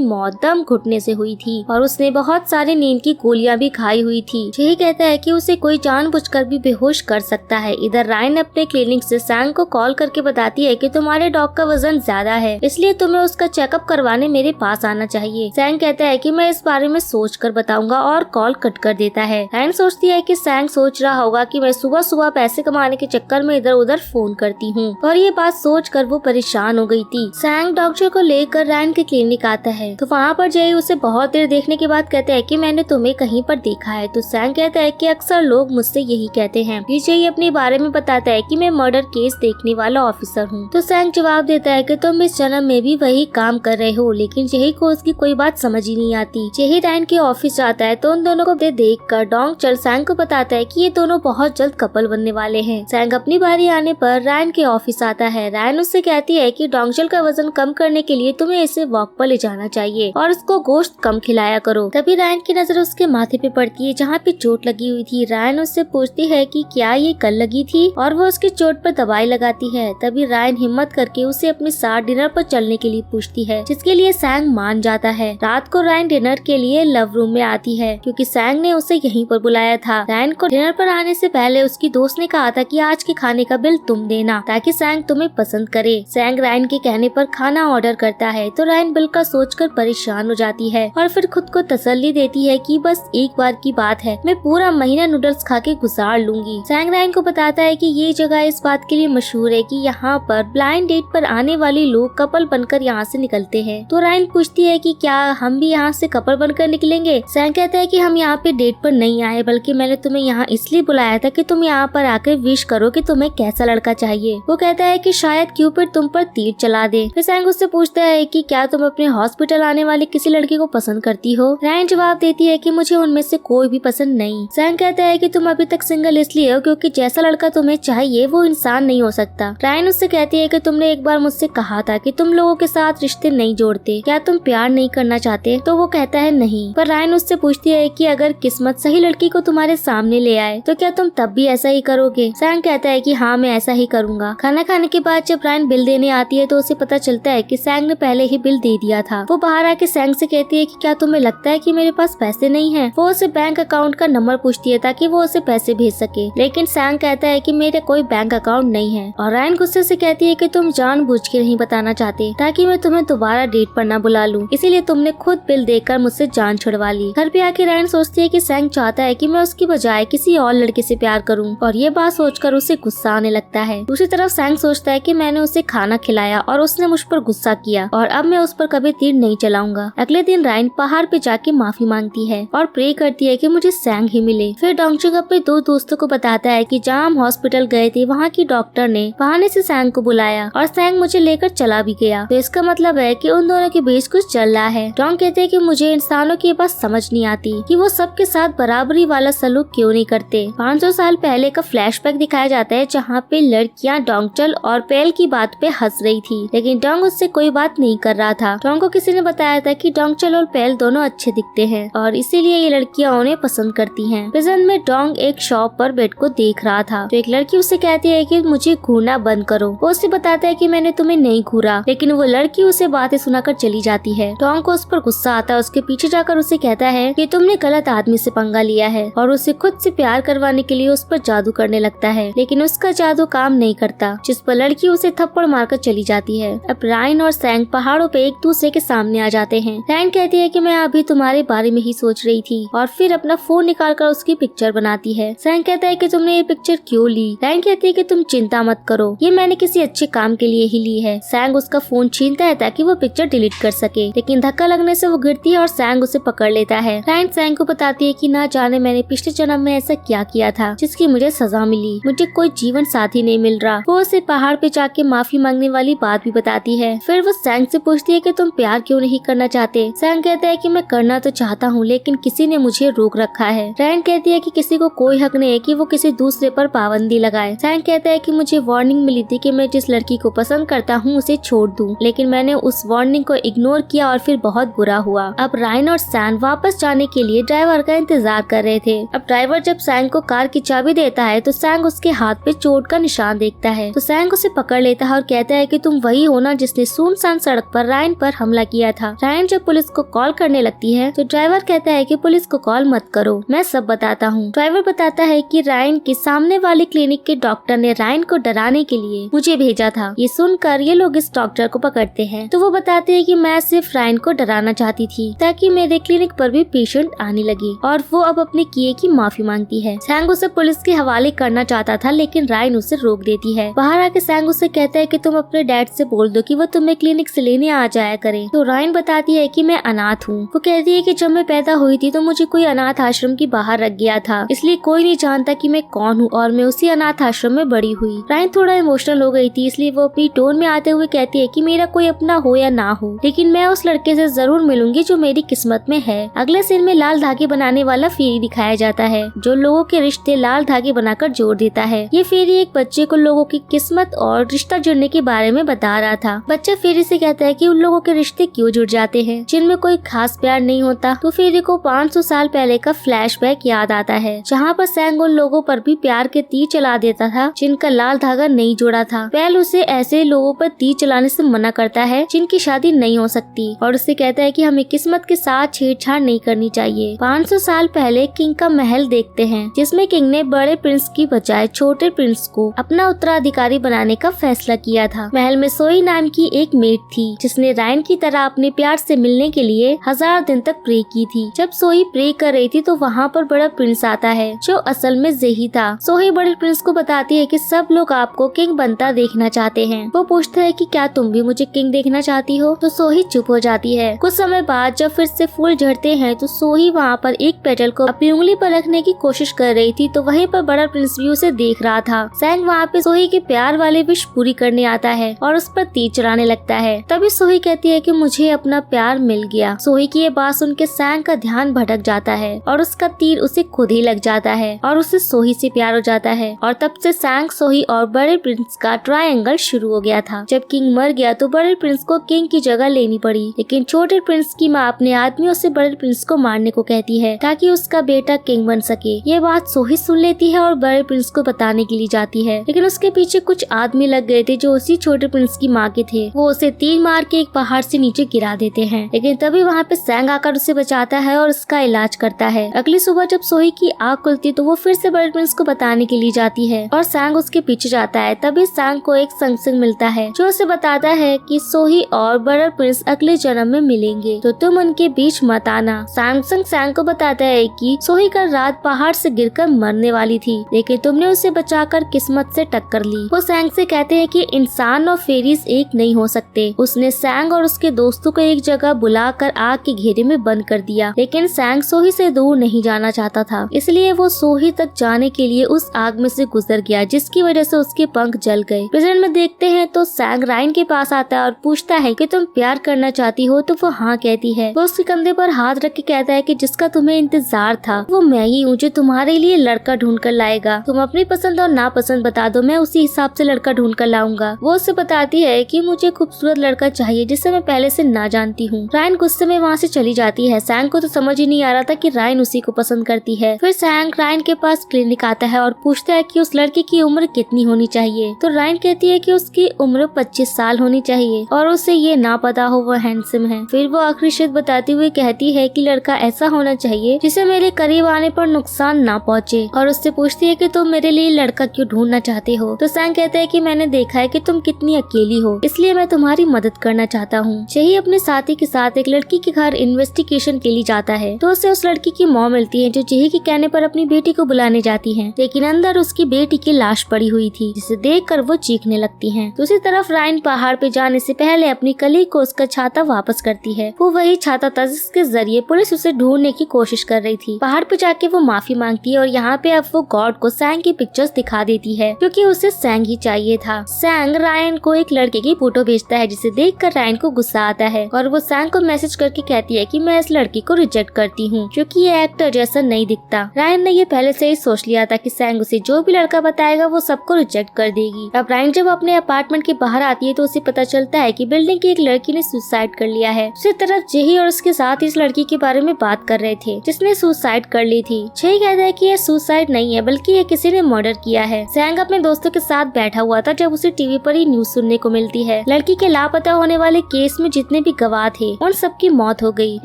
मौत दम घुटने से हुई थी और उसने बहुत सारी नींद की गोलियां भी खाई हुई थी। यही कहता है कि उसे कोई जानबूझकर भी बेहोश कर सकता है। इधर रायन अपने क्लिनिक से सैंग को कॉल करके बताती है कि तुम्हारे डॉग का वजन ज्यादा है, इसलिए तुम्हें उसका चेकअप करवाने मेरे पास आना चाहिए। सैंग कहता है कि मैं इस बारे में सोच कर बताऊंगा और कॉल कट कर देता है। रायन सोचती है कि सैंग सोच रहा होगा कि मैं सुबह सुबह पैसे कमाने के चक्कर में इधर उधर फोन करती हूँ, और ये बात सोच कर वो परेशान हो गई थी। सैंग डॉक्टर को लेकर रायन के क्लिनिक आता है, तो वहाँ पर जय उसे बहुत देर देखने के बाद कहता है कि मैंने तुम्हें कहीं पर देखा है। तो सैंग कहता है कि अक्सर लोग मुझसे यही कहते हैं। जय अपने बारे में बताता है कि मैं मर्डर केस देखने वाला ऑफिसर हूँ। तो सैंग जवाब देता है कि तुम इस जन्म में भी वही काम कर रहे हो, लेकिन जही को उसकी कोई बात समझ ही नहीं आती। जही रायन के ऑफिस जाता है तो उन दोनों को देख कर डोंगचल सैंग को बताता है कि ये दोनों बहुत जल्द कपल बनने वाले हैं। सैंग अपनी बारी आने पर रायन के ऑफिस आता है। रायन उससे कहती है कि डोंगचल का वजन कम करने के लिए तुम्हें इसे वॉक पर ले जाना चाहिए और उसको गोश्त कम खिलाया करो। तभी रायन की नजर उसके माथे पे पड़ती है जहाँ पे चोट लगी हुई थी। रायन उससे पूछती है कि क्या ये कल लगी थी, और वो उसकी चोट पर दवाई लगाती है। तभी रायन हिम्मत करके उसे अपने साथ डिनर पर चलने के लिए पूछती है, जिसके लिए सैंग मान जाता है। रात को रायन डिनर के लिए लव रूम में आती है क्योंकि सैंग ने उसे यहीं पर बुलाया था। रायन को डिनर पर आने से पहले उसकी दोस्त ने कहा था कि आज के खाने का बिल तुम देना ताकि सैंग तुम्हें पसंद करे। सैंग रायन के कहने पर खाना ऑर्डर करता है तो रायन बिल का सोचकर परेशान हो जाती है और फिर खुद को तसल्ली देती है कि बस एक बार की बात है, मैं पूरा महीना नूडल्स खा के गुजार लूंगी। सैंग रायन को बताता है कि ये जगह इस बात के लिए मशहूर है कि यहाँ पर ब्लाइंड डेट पर आने वाले लोग कपल बनकर यहाँ से निकलते हैं। तो रायन पूछती है कि क्या हम भी यहाँ से कपल बनकर निकलेंगे। सैंग कहता है कि हम यहाँ पे डेट पर नहीं आए, बल्कि मैंने तुम्हें यहाँ इसलिए बुलाया था कि तुम यहाँ पर आकर विश करो कि तुम्हें कैसा लड़का चाहिए। वो कहता है कि शायद क्यूपिड तुम पर तीर चला दे। फिर सैंग उससे पूछता है कि क्या तुम अपने हॉस्पिटल आने वाली किसी लड़की को पसंद करती हो। रायन जवाब देती है कि मुझे उनमें से कोई भी पसंद नहीं। सैंग कहता है कि तुम अभी तक सिंगल इसलिए हो क्योंकि जैसा लड़का तुम्हें चाहिए वो इंसान नहीं हो सकता। रायन उससे कहती है कि तुमने एक बार मुझसे कहा था कि तुम लोगों के साथ रिश्ते नहीं जोड़ते, क्या तुम प्यार नहीं करना चाहते। तो वो कहता है नहीं। पर रायन उससे पूछती है कि अगर किस्मत सही लड़की को तुम्हारे सामने ले आए तो क्या तुम तब भी ऐसा ही करोगे। सैंग कहता है कि हाँ मैं ऐसा ही करूँगा। खाना खाने के बाद जब रायन बिल देने आती है तो उसे पता चलता है कि सैंग ने पहले ही बिल दे दिया था। वो बाहर आके सैंग से कहती है कि क्या तुम्हें लगता है कि मेरे पास पैसे नहीं है। वो उसे बैंक अकाउंट का नंबर पूछती है ताकि वो उसे पैसे भेज सके, लेकिन सैंग कहता है कि मेरे कोई बैंक अकाउंट नहीं है। और रायन गुस्से से कहती है कि तुम जानबूझ के नहीं बताना चाहते ताकि मैं तुम्हें दोबारा डेट पर न बुला लूं, इसीलिए तुमने खुद बिल देकर मुझसे जान छुड़वा ली। घर पे आके रायन सोचती है कि सैंग चाहता है कि मैं उसकी बजाय किसी और लड़के से प्यार करूं, और ये बात सोचकर उसे गुस्सा आने लगता है। दूसरी तरफ सैंग सोचता है कि मैंने उसे खाना खिलाया और उसने मुझ पर गुस्सा किया और अब मैं उस पर कभी तीर नहीं चलाऊंगा। अगले दिन रायन पहाड़ पे जाके माफी मांगती है और प्रे करती है कि मुझे सैंग ही मिले। फिर डोंगचुक अपने दो दोस्तों को बताता है कि जहाँ हम हॉस्पिटल गए थे वहाँ की डॉक्टर ने बहाने से सैंग को बुलाया और सैंग मुझे लेकर चला भी गया। तो इसका मतलब है कि उन दोनों के बीच कुछ चल रहा है। डोंग कहते हैं कि मुझे इंसानों की बात समझ नहीं आती कि वो सबके साथ बराबरी वाला सलूक क्यों नहीं करते। 500 साल पहले का फ्लैशबैक दिखाया जाता है जहाँ पे लड़कियाँ डोंगचल और पेल की बात पे हंस रही थी, लेकिन डोंग उससे कोई बात नहीं कर रहा था। डोंग को किसी ने बताया था कि डोंगचल और पेल दोनों अच्छे दिखते हैं और इसीलिए ये लड़कियाँ उन्हें पसंद करती हैं। प्रेजेंट में डोंग एक शॉप पर बेड को देख रहा था तो एक लड़की उससे कहती है कि मुझे घूरना बंद करो। वो उसे बताता है कि मैंने तुम्हें नहीं घूरा, लेकिन वो लड़की उसे बातें सुनाकर चली जाती है। डोंग को उस पर गुस्सा आता है, उसके पीछे जाकर उसे कहता है कि तुमने गलत आदमी से पंगा लिया है और उसे खुद से प्यार करवाने के लिए उस पर जादू करने लगता है, लेकिन उसका जादू काम नहीं करता, जिस पर लड़की उसे थप्पड़ मारकर चली जाती है। अब रायन और सैंग पहाड़ों पे एक दूसरे के सामने आ जाते हैं। रायन कहती है कि मैं अभी तुम्हारे बारे में ही सोच रही थी और फिर अपना फोन निकालकर उसकी पिक्चर बनाती है। सैंग कहता है कि तुमने ये पिक्चर क्यों ली। रायन कहती है कि तुम चिंता मत करो, ये मैंने किसी अच्छे काम के लिए ही ली है। सैंग उसका फोन छीनता है ताकि वो पिक्चर डिलीट कर सके, लेकिन धक्का लगने से वो गिरती है और सैंग उसे पकड़ लेता है। रायन सैंग को बताती है कि ना जाने मैंने पिछले जन्म में ऐसा क्या किया था जिसकी मुझे सजा मिली, मुझे कोई जीवन साथी नहीं मिल रहा। वो उसे पहाड़ पे जाके माफी मांगने वाली बात भी बताती है। फिर वो सैंग से पूछती है कि तुम प्यार क्यों नहीं करना चाहते। सैंग कहता है कि मैं करना तो चाहता हूँ, लेकिन किसी ने मुझे रोक रखा है। रायन कहती है कि किसी को कोई हक नहीं है कि वो किसी दूसरे पर पाबंदी लगाए। सैंग कहता है कि मुझे वार्निंग मिली थी कि मैं जिस लड़की को पसंद करता हूँ उसे छोड़ दूं, लेकिन मैंने उस वार्निंग को इग्नोर किया और फिर बहुत बुरा हुआ। अब रायन और सैंग वापस जाने के लिए ड्राइवर का इंतजार कर रहे थे। अब ड्राइवर जब सैंग को कार की चाबी देता है तो सैंग उसके हाथ पे चोट का निशान देखता है, तो सैंग उसे पकड़ लेता है और कहता है कि तुम वही हो ना जिसने सुनसान सड़क पर रायन पर हमला किया था। रायन जब पुलिस को कॉल करने लगती है तो ड्राइवर कहता है कि पुलिस को कॉल मत करो, मैं सब बताता हूँ। ड्राइवर बताता है कि रायन के सामने वाले क्लिनिक के डॉक्टर ने रायन को डराने के लिए मुझे भेजा था। ये सुनकर ये लोग इस डॉक्टर को पकड़ते हैं तो वो बताते हैं कि मैं सिर्फ रायन को डराना चाहती थी ताकि मेरे क्लिनिक पर भी पेशेंट आने लगे, और वो अब अपने किए की माफी मांगती है। सैंग उसे पुलिस के हवाले करना चाहता था लेकिन रायन उसे रोक देती है। बाहर आके सैंग उसे कहता है कि तुम अपने डैड से बोल दो कि वो तुम्हें क्लिनिक से लेने आ जाया करे। तो रायन बताती है कि मैं अनाथ हूँ। वो कहती है कि जब मैं पैदा हुई थी तो मुझे कोई अनाथ आश्रम के बाहर रख गया था, इसलिए कोई नहीं जानता कि मैं कौन हूँ, और मैं उसी अनाथ आश्रम में बड़ी हुई। रायन थोड़ा इमोशनल हो गई थी, इसलिए वो अपनी टोन में आते हुए कहती है कि मेरा कोई अपना हो या ना हो, लेकिन मैं उस लड़के से जरूर मिलूंगी जो मेरी किस्मत में है। अगले सीन में लाल धागे बनाने वाला फेरी दिखाया जाता है जो लोगों के रिश्ते लाल धागे बनाकर जोड़ देता है। ये फेरी एक बच्चे को लोगों की किस्मत और रिश्ता जुड़ने के बारे में बता रहा था। बच्चा फेरी से कहता है कि उन लोगों के रिश्ते क्यों जुड़ जाते हैं जिनमें कोई खास प्यार नहीं होता। तो फेरी को 500 साल पहले का फ्लैशबैक याद आता है जहाँ पर सैंग उन लोगों पर भी प्यार के तीर चला देता था जिनका लाल धागा नहीं जुड़ा था। पहल उसे ऐसे लोगों पर तीर चलाने से मना करता है जिनकी शादी नहीं हो सकती, और उससे कहता है कि हमें किस्मत के साथ छेड़छाड़ नहीं करनी चाहिए। 500 साल पहले किंग का महल देखते हैं जिसमें किंग ने बड़े प्रिंस की बजाय छोटे प्रिंस को अपना उत्तराधिकारी बनाने का फैसला किया था। महल में सोई नाम की एक मेड थी जिसने रायन की तरह अपने प्यार से मिलने के लिए 1000 दिन तक प्रे की थी। जब सोई प्रे कर रही थी तो वहाँ पर बड़ा प्रिंस आता है जो असल में जेही था। सोही बड़े प्रिंस को बताती है कि सब लोग आपको किंग बनता देखना चाहते हैं। वो पूछता है कि क्या तुम भी मुझे किंग देखना चाहती हो? तो सोही चुप हो जाती है। कुछ समय बाद जब फिर से फूल झड़ते हैं तो सोही वहाँ पर एक पेटल को अपनी उंगली पर रखने की कोशिश कर रही थी, तो वहीं पर बड़ा प्रिंस भी उसे देख रहा था। सैंग वहाँ पे सोही के प्यार वाले विश पूरी करने आता है और उस पर तीर चलाने लगता है। तभी सोही कहती है कि मुझे अपना प्यार मिल गया। सोही की ये बात सुन के सैंग का ध्यान भटक जाता है और उसका तीर उसे खुद ही लग जाता है और उसे सोही से प्यार हो जाता है, और तब से सैंग, सोही और बड़े प्रिंस का ट्रायंगल शुरू हो गया था। जब किंग मर गया तो बड़े प्रिंस को किंग की जगह लेनी पड़ी, लेकिन छोटे प्रिंस की माँ अपने आदमियों से बड़े प्रिंस को मारने को कहती है ताकि उसका बेटा किंग बन सके। ये बात सोही सुन लेती है और बड़े प्रिंस को बताने के लिए जाती है, लेकिन उसके पीछे कुछ आदमी लग गए थे जो उसी छोटे प्रिंस की माँ के थे। वो उसे तीर मार के एक पहाड़ से नीचे गिरा देते हैं, लेकिन तभी वहाँ पे सैंग आकर उसे बचाता है और उसका इलाज करता है। अगली सुबह जब सोही की आँख खुलती तो वो फिर से बड़े प्रिंस को बताने के लिए जाती है और सैंग उसके पीछे जाता है। तभी सैंग को एक संगसिंग मिलता है जो उसे बताता है कि सोही और बड़ा प्रिंस अगले जन्म में मिलेंगे, तो तुम उनके बीच मत आना। सैमसंग सैंग को बताता है कि सोही कल रात पहाड़ से गिरकर मरने वाली थी, लेकिन तुमने उसे बचाकर किस्मत से टक्कर ली। वो सैंग से कहते हैं कि इंसान और फेरीज एक नहीं हो सकते। उसने सैंग और उसके दोस्तों को एक जगह बुलाकर आग के घेरे में बंद कर दिया, लेकिन सैंग सोही से दूर नहीं जाना चाहता था, इसलिए वो सोही तक जाने के लिए उस आग में से गुजर गया, जिसकी वजह से उसके पंख जल गए। प्रेजेंट में देखते हैं तो सैंग रायन के पास आता है और पूछता है कि तुम प्यार करना चाहती हो? तो वो हाँ कहती है। वो उसके कंधे पर हाथ रख के कहता है कि जिसका तुम्हें इंतजार था वो मैं ही हूँ जो तुम्हारे लिए लड़का ढूंढ कर लाएगा। तुम अपनी पसंद और नापसंद बता दो, मैं उसी हिसाब से लड़का ढूंढ कर लाऊंगा। वो उससे बताती है कि मुझे खूबसूरत लड़का चाहिए जिसे मैं पहले से ना जानती हूँ। रायन गुस्से में वहाँ से चली जाती है। सैंग को तो समझ ही नहीं आ रहा था कि रायन उसी को पसंद करती है। फिर सैंग रायन के पास क्लिनिक आता है और पूछता है कि उस लड़के की उम्र कितनी होनी चाहिए। तो रायन कहती है कि उसकी उम्र 25 साल होनी चाहिए और उसे ये ना पता हो वो हैंडसम है। फिर वो आखिरी शर्त बताती हुई कहती है कि लड़का ऐसा होना चाहिए जिसे मेरे करीब आने पर नुकसान ना पहुँचे, और उससे पूछती है कि तुम मेरे लिए लड़का क्यों ढूंढना चाहते हो। तो सैंग कहता है कि मैंने देखा है कि तुम कितनी अकेली हो, इसलिए मैं तुम्हारी मदद करना चाहता हूँ। जेही अपने साथी के साथ एक लड़की के घर इन्वेस्टिगेशन के लिए जाता है, तो उसे उस लड़की की मॉम मिलती है जो जेही के कहने पर अपनी बेटी को बुलाने जाती है, लेकिन अंदर उसकी बेटी की लाश पड़ी हुई थी, जिसे देखकर वो चीखने लगती है। दूसरी तरफ रायन पहाड़ पे जाने से पहले अपनी कलीग को उसका छाता वापस करती है। वो वही छाता था जिसके जरिए पुलिस उसे ढूंढने की कोशिश कर रही थी। पहाड़ पे जाके वो माफी मांगती है और यहाँ पे अब वो गॉड को सैंग की पिक्चर्स दिखा देती है क्योंकि उसे सैंग ही चाहिए था। सैंग रायन को एक लड़के की फोटो भेजता है जिसे देखकर रायन को गुस्सा आता है और वो सैंग को मैसेज करके कहती है कि मैं इस लड़की को रिजेक्ट करती हूँ क्योंकि ये एक्टर जैसा नहीं दिखता। रायन ने ये पहले से ही सोच लिया था कि सैंग उसे जो भी लड़का बताएगा वो सबको रिजेक्ट कर देगी। अब रायन जब अपने अपार्टमेंट के बाहर आती है तो उसे पता चलता है कि बिल्डिंग की एक लड़की ने सुसाइड कर लिया है। दूसरी तरफ जेही और उसके साथ इस लड़की के बारे में बात कर रहे थे जिसने सुसाइड कर ली थी। जेही कहता है कि ये सुसाइड नहीं है बल्कि ये किसी ने मर्डर किया है। सैंग अपने दोस्तों के साथ बैठा हुआ था जब उसे टीवी पर ही न्यूज सुनने को मिलती है। लड़की के लापता होने वाले केस में जितने भी गवाह थे उन सबकी मौत हो गई,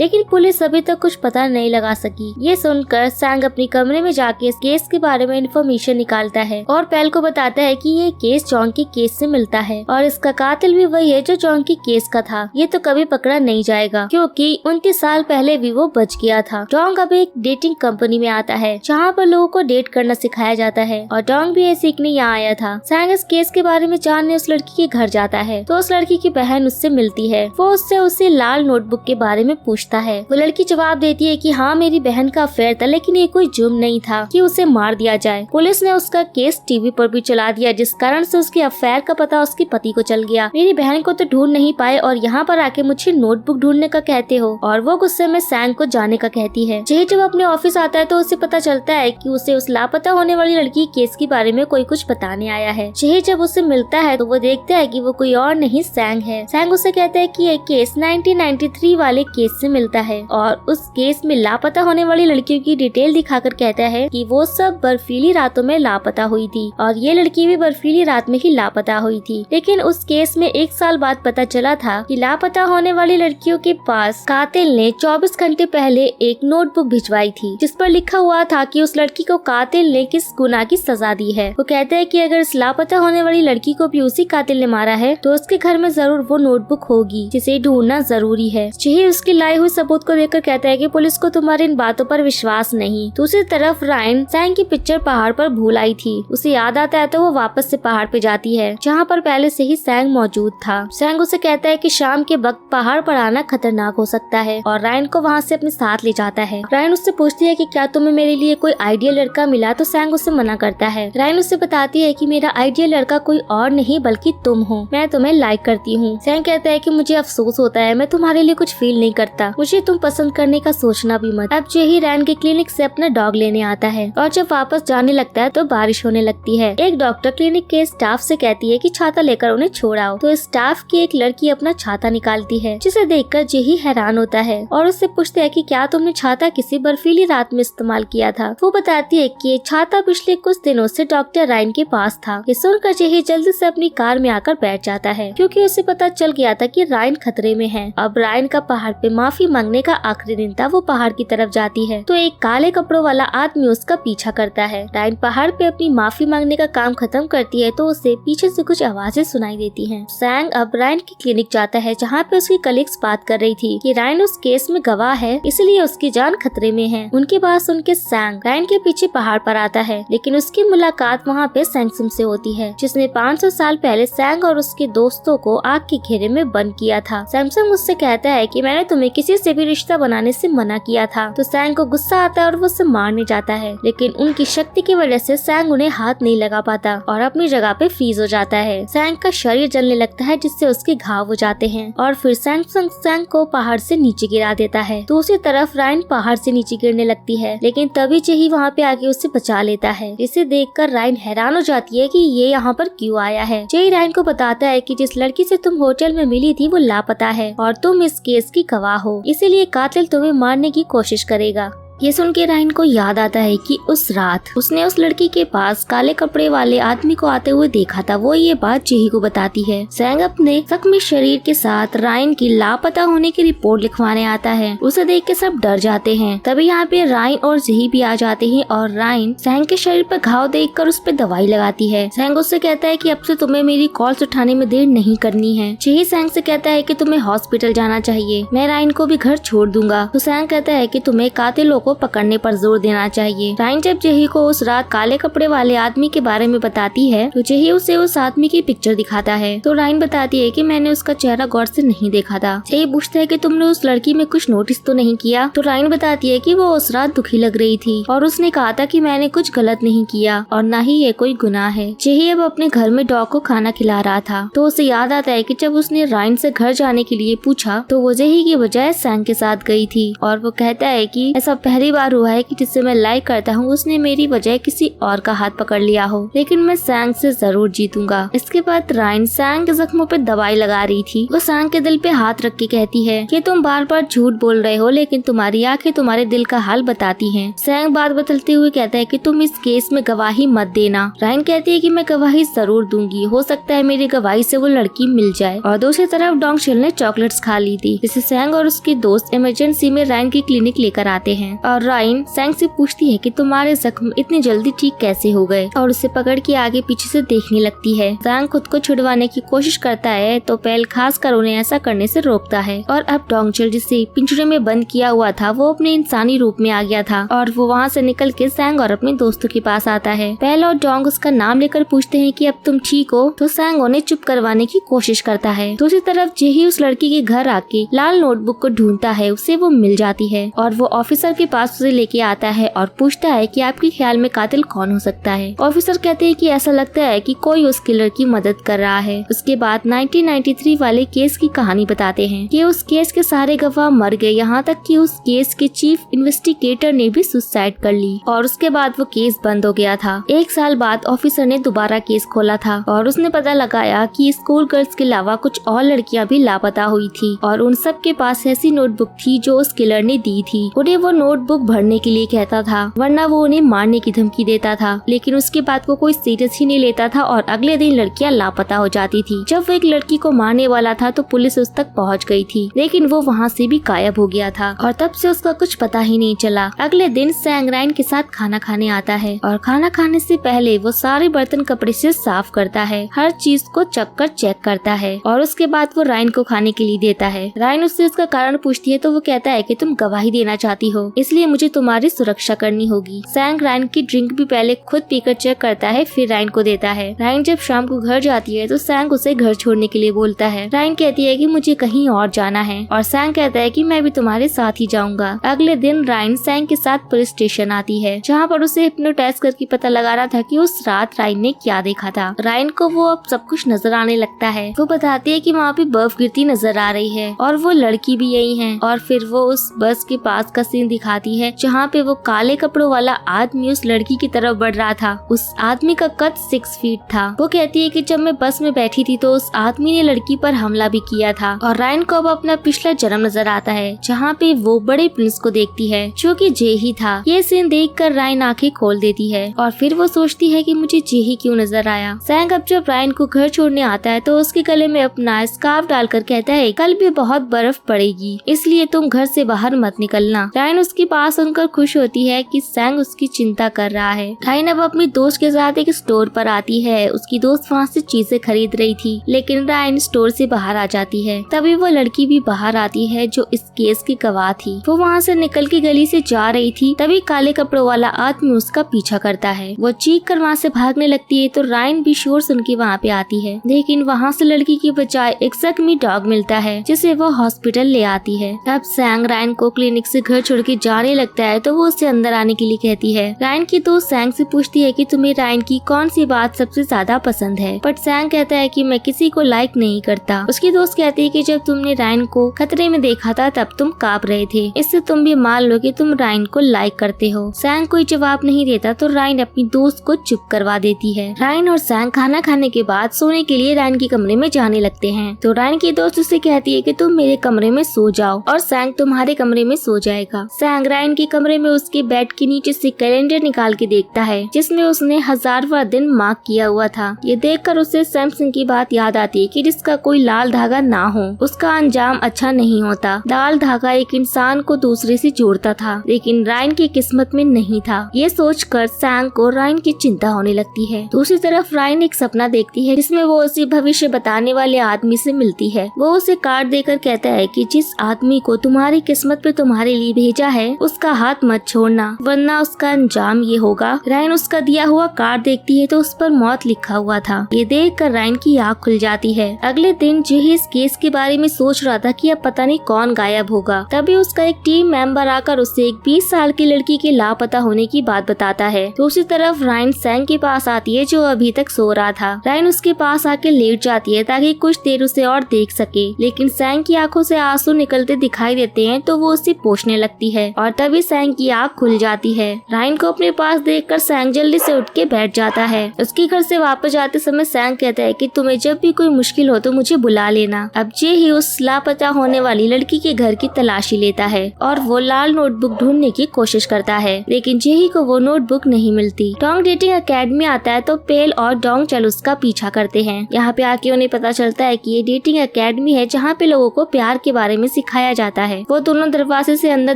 लेकिन पुलिस अभी तक कुछ पता नहीं लगा सकी। ये सुनकर सैंग अपनी कमरे में जाके इस केस के बारे में इंफॉर्मेशन निकालता है और पेल को बताता है कि ये केस जॉन के केस से मिलता है और इसका कातिल भी वही है जो जॉन के केस का था। ये तो कभी पकड़ा नहीं जाएगा क्योंकि 29 साल पहले भी वो बच गया था। डोंग अब एक डेटिंग कंपनी में आता है जहाँ पर लोगों को डेट करना सिखाया जाता है और डोंग भी ये सीखने यहाँ आया था। सैंग इस केस के बारे में जानने उस लड़की के घर जाता है तो उस लड़की की बहन उससे मिलती है। वो उससे उसे लाल नोटबुक के बारे में पूछता है। वो लड़की जवाब देती है कि हाँ, मेरी बहन का अफेयर था, लेकिन ये कोई जुर्म नहीं था कि उसे मार दिया जाए। पुलिस ने उसका केस टीवी पर भी चला दिया, जिस कारण से उसके अफेयर का पता उसके पति को चल गया। मेरी बहन को तो ढूंढ नहीं पाए और यहाँ पर आके मुझे नोटबुक ढूंढने का कहते हो। और वो गुस्से में सैंग को जाने का कहती है। जेही जब अपने ऑफिस आता है तो उसे पता चलता है कि उसे उस लापता होने वाली लड़की केस के बारे में कोई कुछ बताने आया है। जेही जब उसे मिलता है तो वो देखता है कि वो कोई और नहीं सैंग है। सैंग उसे कहता है कि ये केस 1993 वाले केस से मिलता है और उस केस में लापता होने वाली लड़कियों की डिटेल दिखाकर कहता है कि वो सब बर्फीली रातों में लापता हुई थी और ये लड़की भी बर्फीली रात में ही लापता हुई थी। लेकिन उस केस में 1 साल बाद पता चला था कि लापता होने वाली लड़कियों के पास कातिल ने 24 घंटे पहले एक नोटबुक भिजवाई थी जिस पर लिखा हुआ था कि उस लड़की को कातिल ने किस गुनाह की सजा दी है। वो कहता है कि अगर इस लापता होने वाली लड़की को भी उसी कातिल ने मारा है तो उसके घर में जरूर वो नोटबुक होगी जिसे ढूंढना जरूरी है। जेही उसके लाए हुए सबूत को देखकर कहता है कि पुलिस को तुम्हारी इन बातों पर विश्वास नहीं। दूसरी तरफ रायन सैंग की पिक्चर पहाड़ पर भूल आई थी। उसे याद आता है तो वो वापस से पहाड़ पे जाती है जहाँ पर पहले से ही सैंग मौजूद था। सैंग उसे कहता है कि शाम के वक्त पहाड़ पर आना खतरनाक हो सकता है और रायन को वहाँ से अपने साथ ले जाता है। रायन उससे पूछती है कि क्या तुम्हें मेरे लिए कोई आइडियल लड़का मिला, तो सैंग उससे मना करता है। रायन उससे बताती है कि मेरा आइडियल लड़का कोई और नहीं बल्कि तुम हो, मैं तुम्हें लाइक करती हूँ। सैंग कहता है कि मुझे अफसोस होता है, मैं तुम्हारे लिए कुछ फील नहीं करता, मुझे तुम पसंद करने का सोचना भी मत। अब जेही रायन के क्लिनिक से अपना डॉग लेने आता है और जब वापस जाने लगता है तो बारिश होने लगती है। एक डॉक्टर क्लिनिक के स्टाफ से कहती है कि छाता लेकर उन्हें छोड़ाओ, तो स्टाफ की एक लड़की अपना छाता निकालती है जिसे देखकर जेही हैरान होता है और उससे पूछते है कि क्या तुमने छाता किसी बर्फीली रात में इस्तेमाल किया था। वो बताती है कि ये छाता पिछले कुछ दिनों से डॉक्टर रायन के पास था। ये सुनकर जेही जल्दी से अपनी कार में आकर बैठ जाता है क्योंकि उसे पता चल गया था कि रायन खतरे में है। अब रायन का पहाड़ पे माफी मांगने का आखिरी दिन था। वो पहाड़ की तरफ जाती है तो एक काले कपड़ों वाला आदमी उसका पीछा करता है। रायन पहाड़ पे अपनी माफी मांगने का काम खत्म करती है तो उसे पीछे से कुछ आवाजें सुनाई देती हैं। सैंग अब रायन की क्लिनिक जाता है जहाँ पे उसकी कलीग्स बात कर रही थी कि रायन उस केस में गवाह है, इसलिए उसकी जान खतरे में है। उनकी बात सुन के सैंग रायन के पीछे पहाड़ पर आता है, लेकिन उसकी मुलाकात वहाँ पे सैंगसम से होती है जिसने 500 साल पहले सैंग और उसके दोस्तों को आग के घेरे में बंद किया था। सैमसंग उससे कहता है कि मैंने तुम्हें किसी से भी रिश्ता बनाने से मना किया था। तो सैंग को गुस्सा आता है और वो उसे मारने जाता है, लेकिन उनकी शक्ति की वजह से सैंग उन्हें हाथ नहीं लगा पाता और अपनी जगह पे फ्रीज हो जाता है। सैंग का शरीर जलने लगता है जिससे उसके घाव हो जाते हैं और फिर सैंग को पहाड़ से नीचे गिरा देता है। दूसरी तरफ रायन पहाड़ से नीचे गिरने लगती है, लेकिन तभी जेही वहाँ पे आके उसे बचा लेता है। इसे देखकर रायन हैरान हो जाती है कि ये यहाँ पर क्यों आया है। जेही रायन को बताता है कि जिस लड़की से तुम होटल में मिली थी वो लापता है और तुम इस केस की गवाह हो, इसीलिए कातिल तुम्हें मारने की कोशिश करेगा। ये सुन के रायन को याद आता है कि उस रात उसने उस लड़की के पास काले कपड़े वाले आदमी को आते हुए देखा था। वो ये बात जेही को बताती है। सैंग अपने जख्मी शरीर के साथ रायन की लापता होने की रिपोर्ट लिखवाने आता है। उसे देख के सब डर जाते हैं। तभी यहाँ पे रायन और जेही भी आ जाते हैं और रायन सैंग के शरीर पर घाव देखकर उस पर दवाई लगाती है। सैंग उससे कहता है कि अब से तुम्हें मेरी कॉल्स उठाने में देर नहीं करनी है। जेही सैंग से कहता है कि तुम्हें हॉस्पिटल जाना चाहिए, मैं रायन को भी घर छोड़ दूंगा। तो सैंग कहता है कि तुम्हें कातिलों को पकड़ने पर जोर देना चाहिए। रायन जब जेही को उस रात काले कपड़े वाले आदमी के बारे में बताती है तो जेही उसे उस आदमी की पिक्चर दिखाता है। तो रायन बताती है कि मैंने उसका चेहरा गौर से नहीं देखा था। जेही पूछता है कि तुमने उस लड़की में कुछ नोटिस तो नहीं किया। तो रायन बताती है कि वो उस रात दुखी लग रही थी और उसने कहा था कि मैंने कुछ गलत नहीं किया और न ही ये कोई गुनाह है। जेही अब अपने घर में डॉग को खाना खिला रहा था तो उसे याद आता है कि जब उसने रायन से घर जाने के लिए पूछा तो वो जेही की बजाय सैंग के साथ गई थी और वो कहता है कि ऐसा पहले पहली बार हुआ है कि जिससे मैं लाइक करता हूँ उसने मेरी वजह किसी और का हाथ पकड़ लिया हो, लेकिन मैं सैंग से जरूर जीतूंगा। इसके बाद रायन सैंग के जख्मों पे दवाई लगा रही थी। वो सैंग के दिल पे हाथ रख के कहती है कि तुम बार बार झूठ बोल रहे हो, लेकिन तुम्हारी आंखें तुम्हारे दिल का हाल बताती हैं। सैंग बात बदलते हुए कहता है कि तुम इस केस में गवाही मत देना। रायन कहती है कि मैं गवाही जरूर दूंगी, हो सकता है मेरी गवाही से वो लड़की मिल जाए। और दूसरी तरफ डोंग शिल ने चॉकलेट्स खा ली थी, जिसे सैंग और उसके दोस्त इमरजेंसी में रायन की क्लिनिक लेकर आते हैं। और रायन सैंग से पूछती है कि तुम्हारे जख्म इतनी जल्दी ठीक कैसे हो गए, और उसे पकड़ के आगे पीछे से देखने लगती है। सैंग खुद को छुड़वाने की कोशिश करता है तो पेल खास कर उन्हें ऐसा करने से रोकता है। और अब डोंग शिल जिसे पिंजरे में बंद किया हुआ था वो अपने इंसानी रूप में आ गया था, और वो वहाँ से निकल के सैंग और अपने दोस्तों के पास आता है। पेल और डोंग उसका नाम लेकर पूछते हैं कि अब तुम ठीक हो, तो सैंग उन्हें चुप करवाने की कोशिश करता है। दूसरी तरफ जेही उस लड़की के घर आके लाल नोटबुक को ढूंढता है, उसे वो मिल जाती है और वो ऑफिसर के पास उसे लेके आता है और पूछता है कि आपके ख्याल में कातिल कौन हो सकता है। ऑफिसर कहते हैं कि ऐसा लगता है कि कोई उस किलर की मदद कर रहा है। उसके बाद 1993 वाले केस की कहानी बताते हैं कि उस केस के सारे गवाह मर गए, यहाँ तक कि उस केस के चीफ इन्वेस्टिगेटर ने भी सुसाइड कर ली, और उसके बाद वो केस बंद हो गया था। एक साल बाद ऑफिसर ने दोबारा केस खोला था और उसने पता लगाया कि स्कूल गर्ल्स के अलावा कुछ और लड़कियां भी लापता हुई थी, और उन सब के पास ऐसी नोटबुक थी जो उस किलर ने दी थी। उन्हें वो नोटबुक भरने के लिए कहता था, वरना वो उन्हें मारने की धमकी देता था, लेकिन उसके बाद को कोई सीरियस ही नहीं लेता था और अगले दिन लड़कियां लापता हो जाती थी। जब वो एक लड़की को मारने वाला था तो पुलिस उस तक पहुंच गई थी, लेकिन वो वहाँ से भी गायब हो गया था और तब से उसका कुछ पता ही नहीं चला। अगले दिन सैंग रायन के साथ खाना खाने आता है और खाना खाने से पहले वो सारे बर्तन कपड़े से साफ करता है, हर चीज को चेक करता है और उसके बाद वो रायन को खाने के लिए देता है। रायन उससे उसका कारण पूछती है तो वो कहता है कि तुम गवाही देना चाहती हो, इसलिए मुझे तुम्हारी सुरक्षा करनी होगी। सैंग रायन की ड्रिंक भी पहले खुद पीकर चेक करता है, फिर रायन को देता है। रायन जब शाम को घर जाती है तो सैंग उसे घर छोड़ने के लिए बोलता है। रायन कहती है कि मुझे कहीं और जाना है और सैंग कहता है कि मैं भी तुम्हारे साथ ही जाऊंगा। अगले दिन रायन सैंग के साथ पुलिस स्टेशन आती है, जहाँ पर उसे हिप्नोटाइज करके पता लगाना था कि उस रात रायन ने क्या देखा था। रायन को वो अब सब कुछ नजर आने लगता है। वो बताती है कि वहाँ पे बर्फ गिरती नजर आ रही है और वो लड़की भी यही है, और फिर वो उस बस के पास का सीन दिखाती है जहाँ पे वो काले कपड़ों वाला आदमी उस लड़की की तरफ बढ़ रहा था। उस आदमी का कद 6 फीट था। वो कहती है कि जब मैं बस में बैठी थी तो उस आदमी ने लड़की पर हमला भी किया था। और रायन को अब अपना पिछला जन्म नजर आता है, जहाँ पे वो बड़े प्रिंस को देखती है जो कि जेही था। ये सीन देखकर रायन आंखें खोल देती है और फिर वो सोचती है कि मुझे जेही क्यों नजर आया। सैंग अब जब रायन को घर छोड़ने आता है तो उसके गले में अपना स्कार्फ डालकर कहता है, कल भी बहुत बर्फ पड़ेगी, इसलिए तुम घर से बाहर मत निकलना। रायन उसके पास सुनकर खुश होती है कि सैंग उसकी चिंता कर रहा है। रायन अब अपनी दोस्त के साथ एक स्टोर पर आती है। उसकी दोस्त वहाँ से चीजें खरीद रही थी, लेकिन रायन स्टोर से बाहर आ जाती है। तभी वो लड़की भी बाहर आती है जो इस केस की गवाह थी। वो वहाँ से निकल के गली से जा रही थी, तभी काले कपड़ों वाला आदमी उसका पीछा करता है। वो चीख कर वहाँ से भागने लगती है तो रायन भी शोर सुन के वहाँ पे आती है, लेकिन वहाँ से लड़की की बजाय एक जख्मी डॉग मिलता है जिसे वो हॉस्पिटल ले आती है। अब सैंग रायन को क्लिनिक से घर छोड़ के जाने लगता है तो वो उससे अंदर आने के लिए कहती है। रायन की दोस्त सैंग से पूछती है कि तुम्हें रायन की कौन सी बात सबसे ज्यादा पसंद है, बट सैंग कहता है कि मैं किसी को लाइक नहीं करता। उसकी दोस्त कहती है कि जब तुमने रायन को खतरे में देखा था तब तुम कांप रहे थे, इससे तुम भी मान लो कि तुम रायन को लाइक करते हो। सैंग कोई जवाब नहीं देता तो रायन अपनी दोस्त को चुप करवा देती है। रायन और सैंग खाना खाने के बाद सोने के लिए रायन के कमरे में जाने लगते हैं तो रायन की दोस्त उससे कहती है कि तुम मेरे कमरे में सो जाओ और सैंग तुम्हारे कमरे में सो जाएगा। सैंग रायन के कमरे में उसके बेड के नीचे से कैलेंडर निकाल के देखता है जिसमें उसने 1000वां दिन मार्क किया हुआ था। ये देखकर उसे सैमसंग की बात याद आती है कि जिसका कोई लाल धागा ना हो उसका अंजाम अच्छा नहीं होता। लाल धागा एक इंसान को दूसरे से जोड़ता था, लेकिन रायन की किस्मत में नहीं था। ये सोचकर सैंग को रायन की चिंता होने लगती है। दूसरी तरफ रायन एक सपना देखती है जिसमें वो उसे भविष्य बताने वाले आदमी से मिलती है। वो उसे कार्ड देकर कहता है कि जिस आदमी को तुम्हारी किस्मत पे तुम्हारे लिए भेजा है उसका हाथ मत छोड़ना, वरना उसका अंजाम ये होगा। रायन उसका दिया हुआ कार्ड देखती है तो उस पर मौत लिखा हुआ था। ये देखकर रायन की आँख खुल जाती है। अगले दिन जेही इस केस के बारे में सोच रहा था कि अब पता नहीं कौन गायब होगा। तभी उसका एक टीम मेंबर आकर उसे एक 20 साल की लड़की के लापता होने की बात बताता है। दूसरी तरफ रायन सैंग के पास आती है जो अभी तक सो रहा था। रायन उसके पास आके लेट जाती है ताकि कुछ देर उसे और देख सके, लेकिन सैंग की आंखों से आंसू निकलते दिखाई देते हैं तो वो उसे पोंछने लगती है और और तभी सैंग की आँख खुल जाती है। रायन को अपने पास देखकर सैंग जल्दी से उठ के बैठ जाता है। उसके घर से वापस जाते समय सैंग कहता है कि तुम्हें जब भी कोई मुश्किल हो तो मुझे बुला लेना। अब जे ही उस लापता होने वाली लड़की के घर की तलाशी लेता है और वो लाल नोटबुक ढूंढने की कोशिश करता है, लेकिन जे ही को वो नोटबुक नहीं मिलती। डोंग डेटिंग एकेडमी आता है तो पेल और डोंग चल उसका पीछा करते हैं। यहाँ पे आके उन्हें पता चलता है कि ये डेटिंग एकेडमी है जहाँ पे लोगों को प्यार के बारे में सिखाया जाता है। वो दोनों दरवाजे से अंदर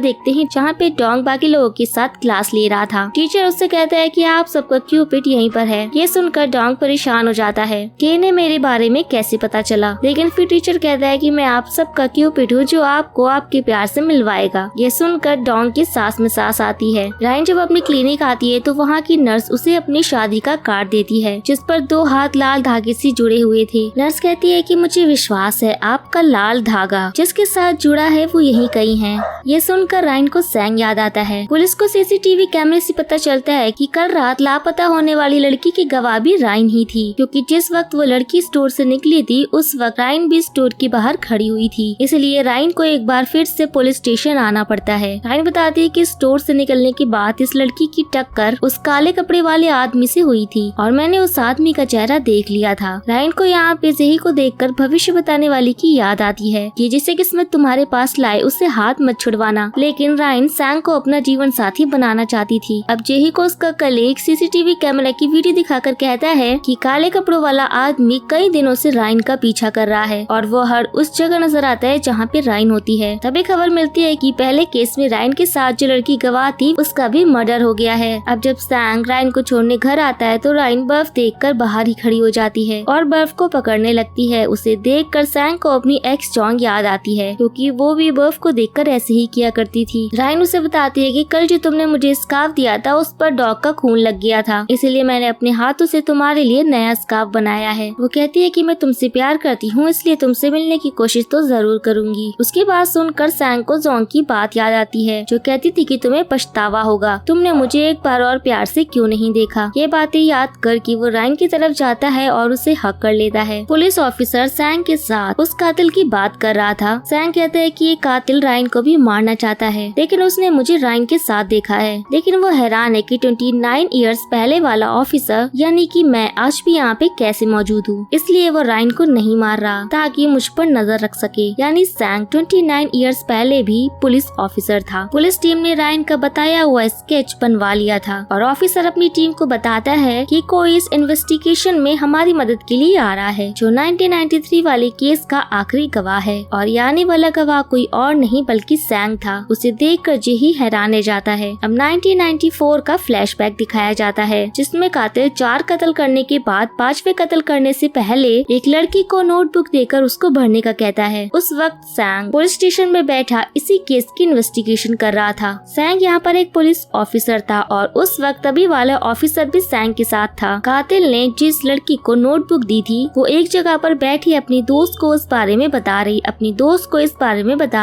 देखते हैं जहाँ पे डोंग बाकी लोगों के साथ क्लास ले रहा था। टीचर उससे कहता है कि आप सबका क्यूपिड यहीं पर है। ये सुनकर डोंग परेशान हो जाता है कि इन्हें मेरे बारे में कैसे पता चला, लेकिन फिर टीचर कहता है कि मैं आप सबका क्यूपिड हूँ जो आपको आपके प्यार से मिलवाएगा। ये सुनकर डोंग की सांस में सांस आती है। रायन जब अपनी क्लिनिक आती है तो वहाँ की नर्स उसे अपनी शादी का कार्ड देती है जिस पर 2 हाथ लाल धागे से जुड़े हुए थे। नर्स कहती है कि मुझे विश्वास है आपका लाल धागा जिसके साथ जुड़ा है वो यहीं कहीं है। ये सुनकर रायन को सैंग याद आता है। पुलिस को सीसीटीवी कैमरे से पता चलता है कि कल रात लापता होने वाली लड़की की गवाह भी रायन ही थी, क्योंकि जिस वक्त वो लड़की स्टोर से निकली थी उस वक्त रायन भी स्टोर के बाहर खड़ी हुई थी। इसलिए रायन को एक बार फिर से पुलिस स्टेशन आना पड़ता है। रायन बताती है कि स्टोर से निकलने के बाद इस लड़की की टक्कर उस काले कपड़े वाले आदमी से हुई थी और मैंने उस आदमी का चेहरा देख लिया था। रायन को यहाँ पे जेही को देखकर भविष्य बताने वाली की याद आती है कि जिसे किस्मत तुम्हारे पास लाए उससे हाथ मत छुड़वाना, लेकिन रायन सैंग को अपना जीवन साथी बनाना चाहती थी। अब जेही को उसका कलीग सीसीटीवी कैमरा की वीडियो दिखाकर कहता है कि काले कपड़ों वाला आदमी कई दिनों से रायन का पीछा कर रहा है और वो हर उस जगह नजर आता है जहाँ पे रायन होती है। तभी खबर मिलती है कि पहले केस में रायन के साथ जो लड़की गवाह थी उसका भी मर्डर हो गया है। अब जब सैंग रायन को छोड़ने घर आता है तो रायन बर्फ देखकर बाहर ही खड़ी हो जाती है और बर्फ को पकड़ने लगती है। उसे देखकर सैंग को अपनी एक्स जॉन्ग याद आती है क्योंकि वो भी बर्फ को देखकर ऐसे ही किया करती थी। रायन उसे बताती है कि कल जो तुमने मुझे स्कार्फ दिया था उस पर डॉग का खून लग गया था, इसलिए मैंने अपने हाथों से तुम्हारे लिए नया स्कार्फ बनाया है। वो कहती है कि मैं तुमसे प्यार करती हूँ इसलिए तुमसे मिलने की कोशिश तो जरूर करूंगी। उसकी बात सुनकर सैंग को जॉन्ग की बात याद आती है जो कहती थी कि तुम्हें पछतावा होगा, तुमने मुझे एक बार और प्यार से क्यों नहीं देखा। ये बातें याद करके वो रायन की तरफ जाता है और उसे हक कर लेता है। पुलिस ऑफिसर सैंग के साथ उस कातिल की बात कर रहा था। सैंग कहता है कि ये कातिल रायन को भी मारना चाहता है, लेकिन उसने मुझे रायन के साथ देखा है। लेकिन वो हैरान है कि 29 इयर्स पहले वाला ऑफिसर यानी कि मैं आज भी यहाँ पे कैसे मौजूद हूँ, इसलिए वो रायन को नहीं मार रहा ताकि मुझ पर नजर रख सके। यानी सैंग 29 इयर्स पहले भी पुलिस ऑफिसर था। पुलिस टीम ने रायन का बताया हुआ स्केच बनवा लिया था और ऑफिसर अपनी टीम को बताता है कि कोई इस इन्वेस्टिगेशन में हमारी मदद के लिए आ रहा है जो 1993 वाले केस का आखिरी गवाह है और यानी वाला गवाह कोई और नहीं बल्कि सैंग था। उसे देखकर जेही हैरान रह जाता है। अब 1994 का फ्लैशबैक दिखाया जाता है जिसमें कातिल 4 कत्ल करने के बाद 5वें कत्ल करने से पहले एक लड़की को नोटबुक देकर उसको भरने का कहता है। उस वक्त सैंग पुलिस स्टेशन में बैठा इसी केस की इन्वेस्टिगेशन कर रहा था। सैंग यहाँ पर एक पुलिस ऑफिसर था और उस वक्त तभी वाला ऑफिसर भी सैंग के साथ था। कातिल ने जिस लड़की को नोटबुक दी थी वो एक जगह पर बैठी अपनी दोस्त को इस बारे में बता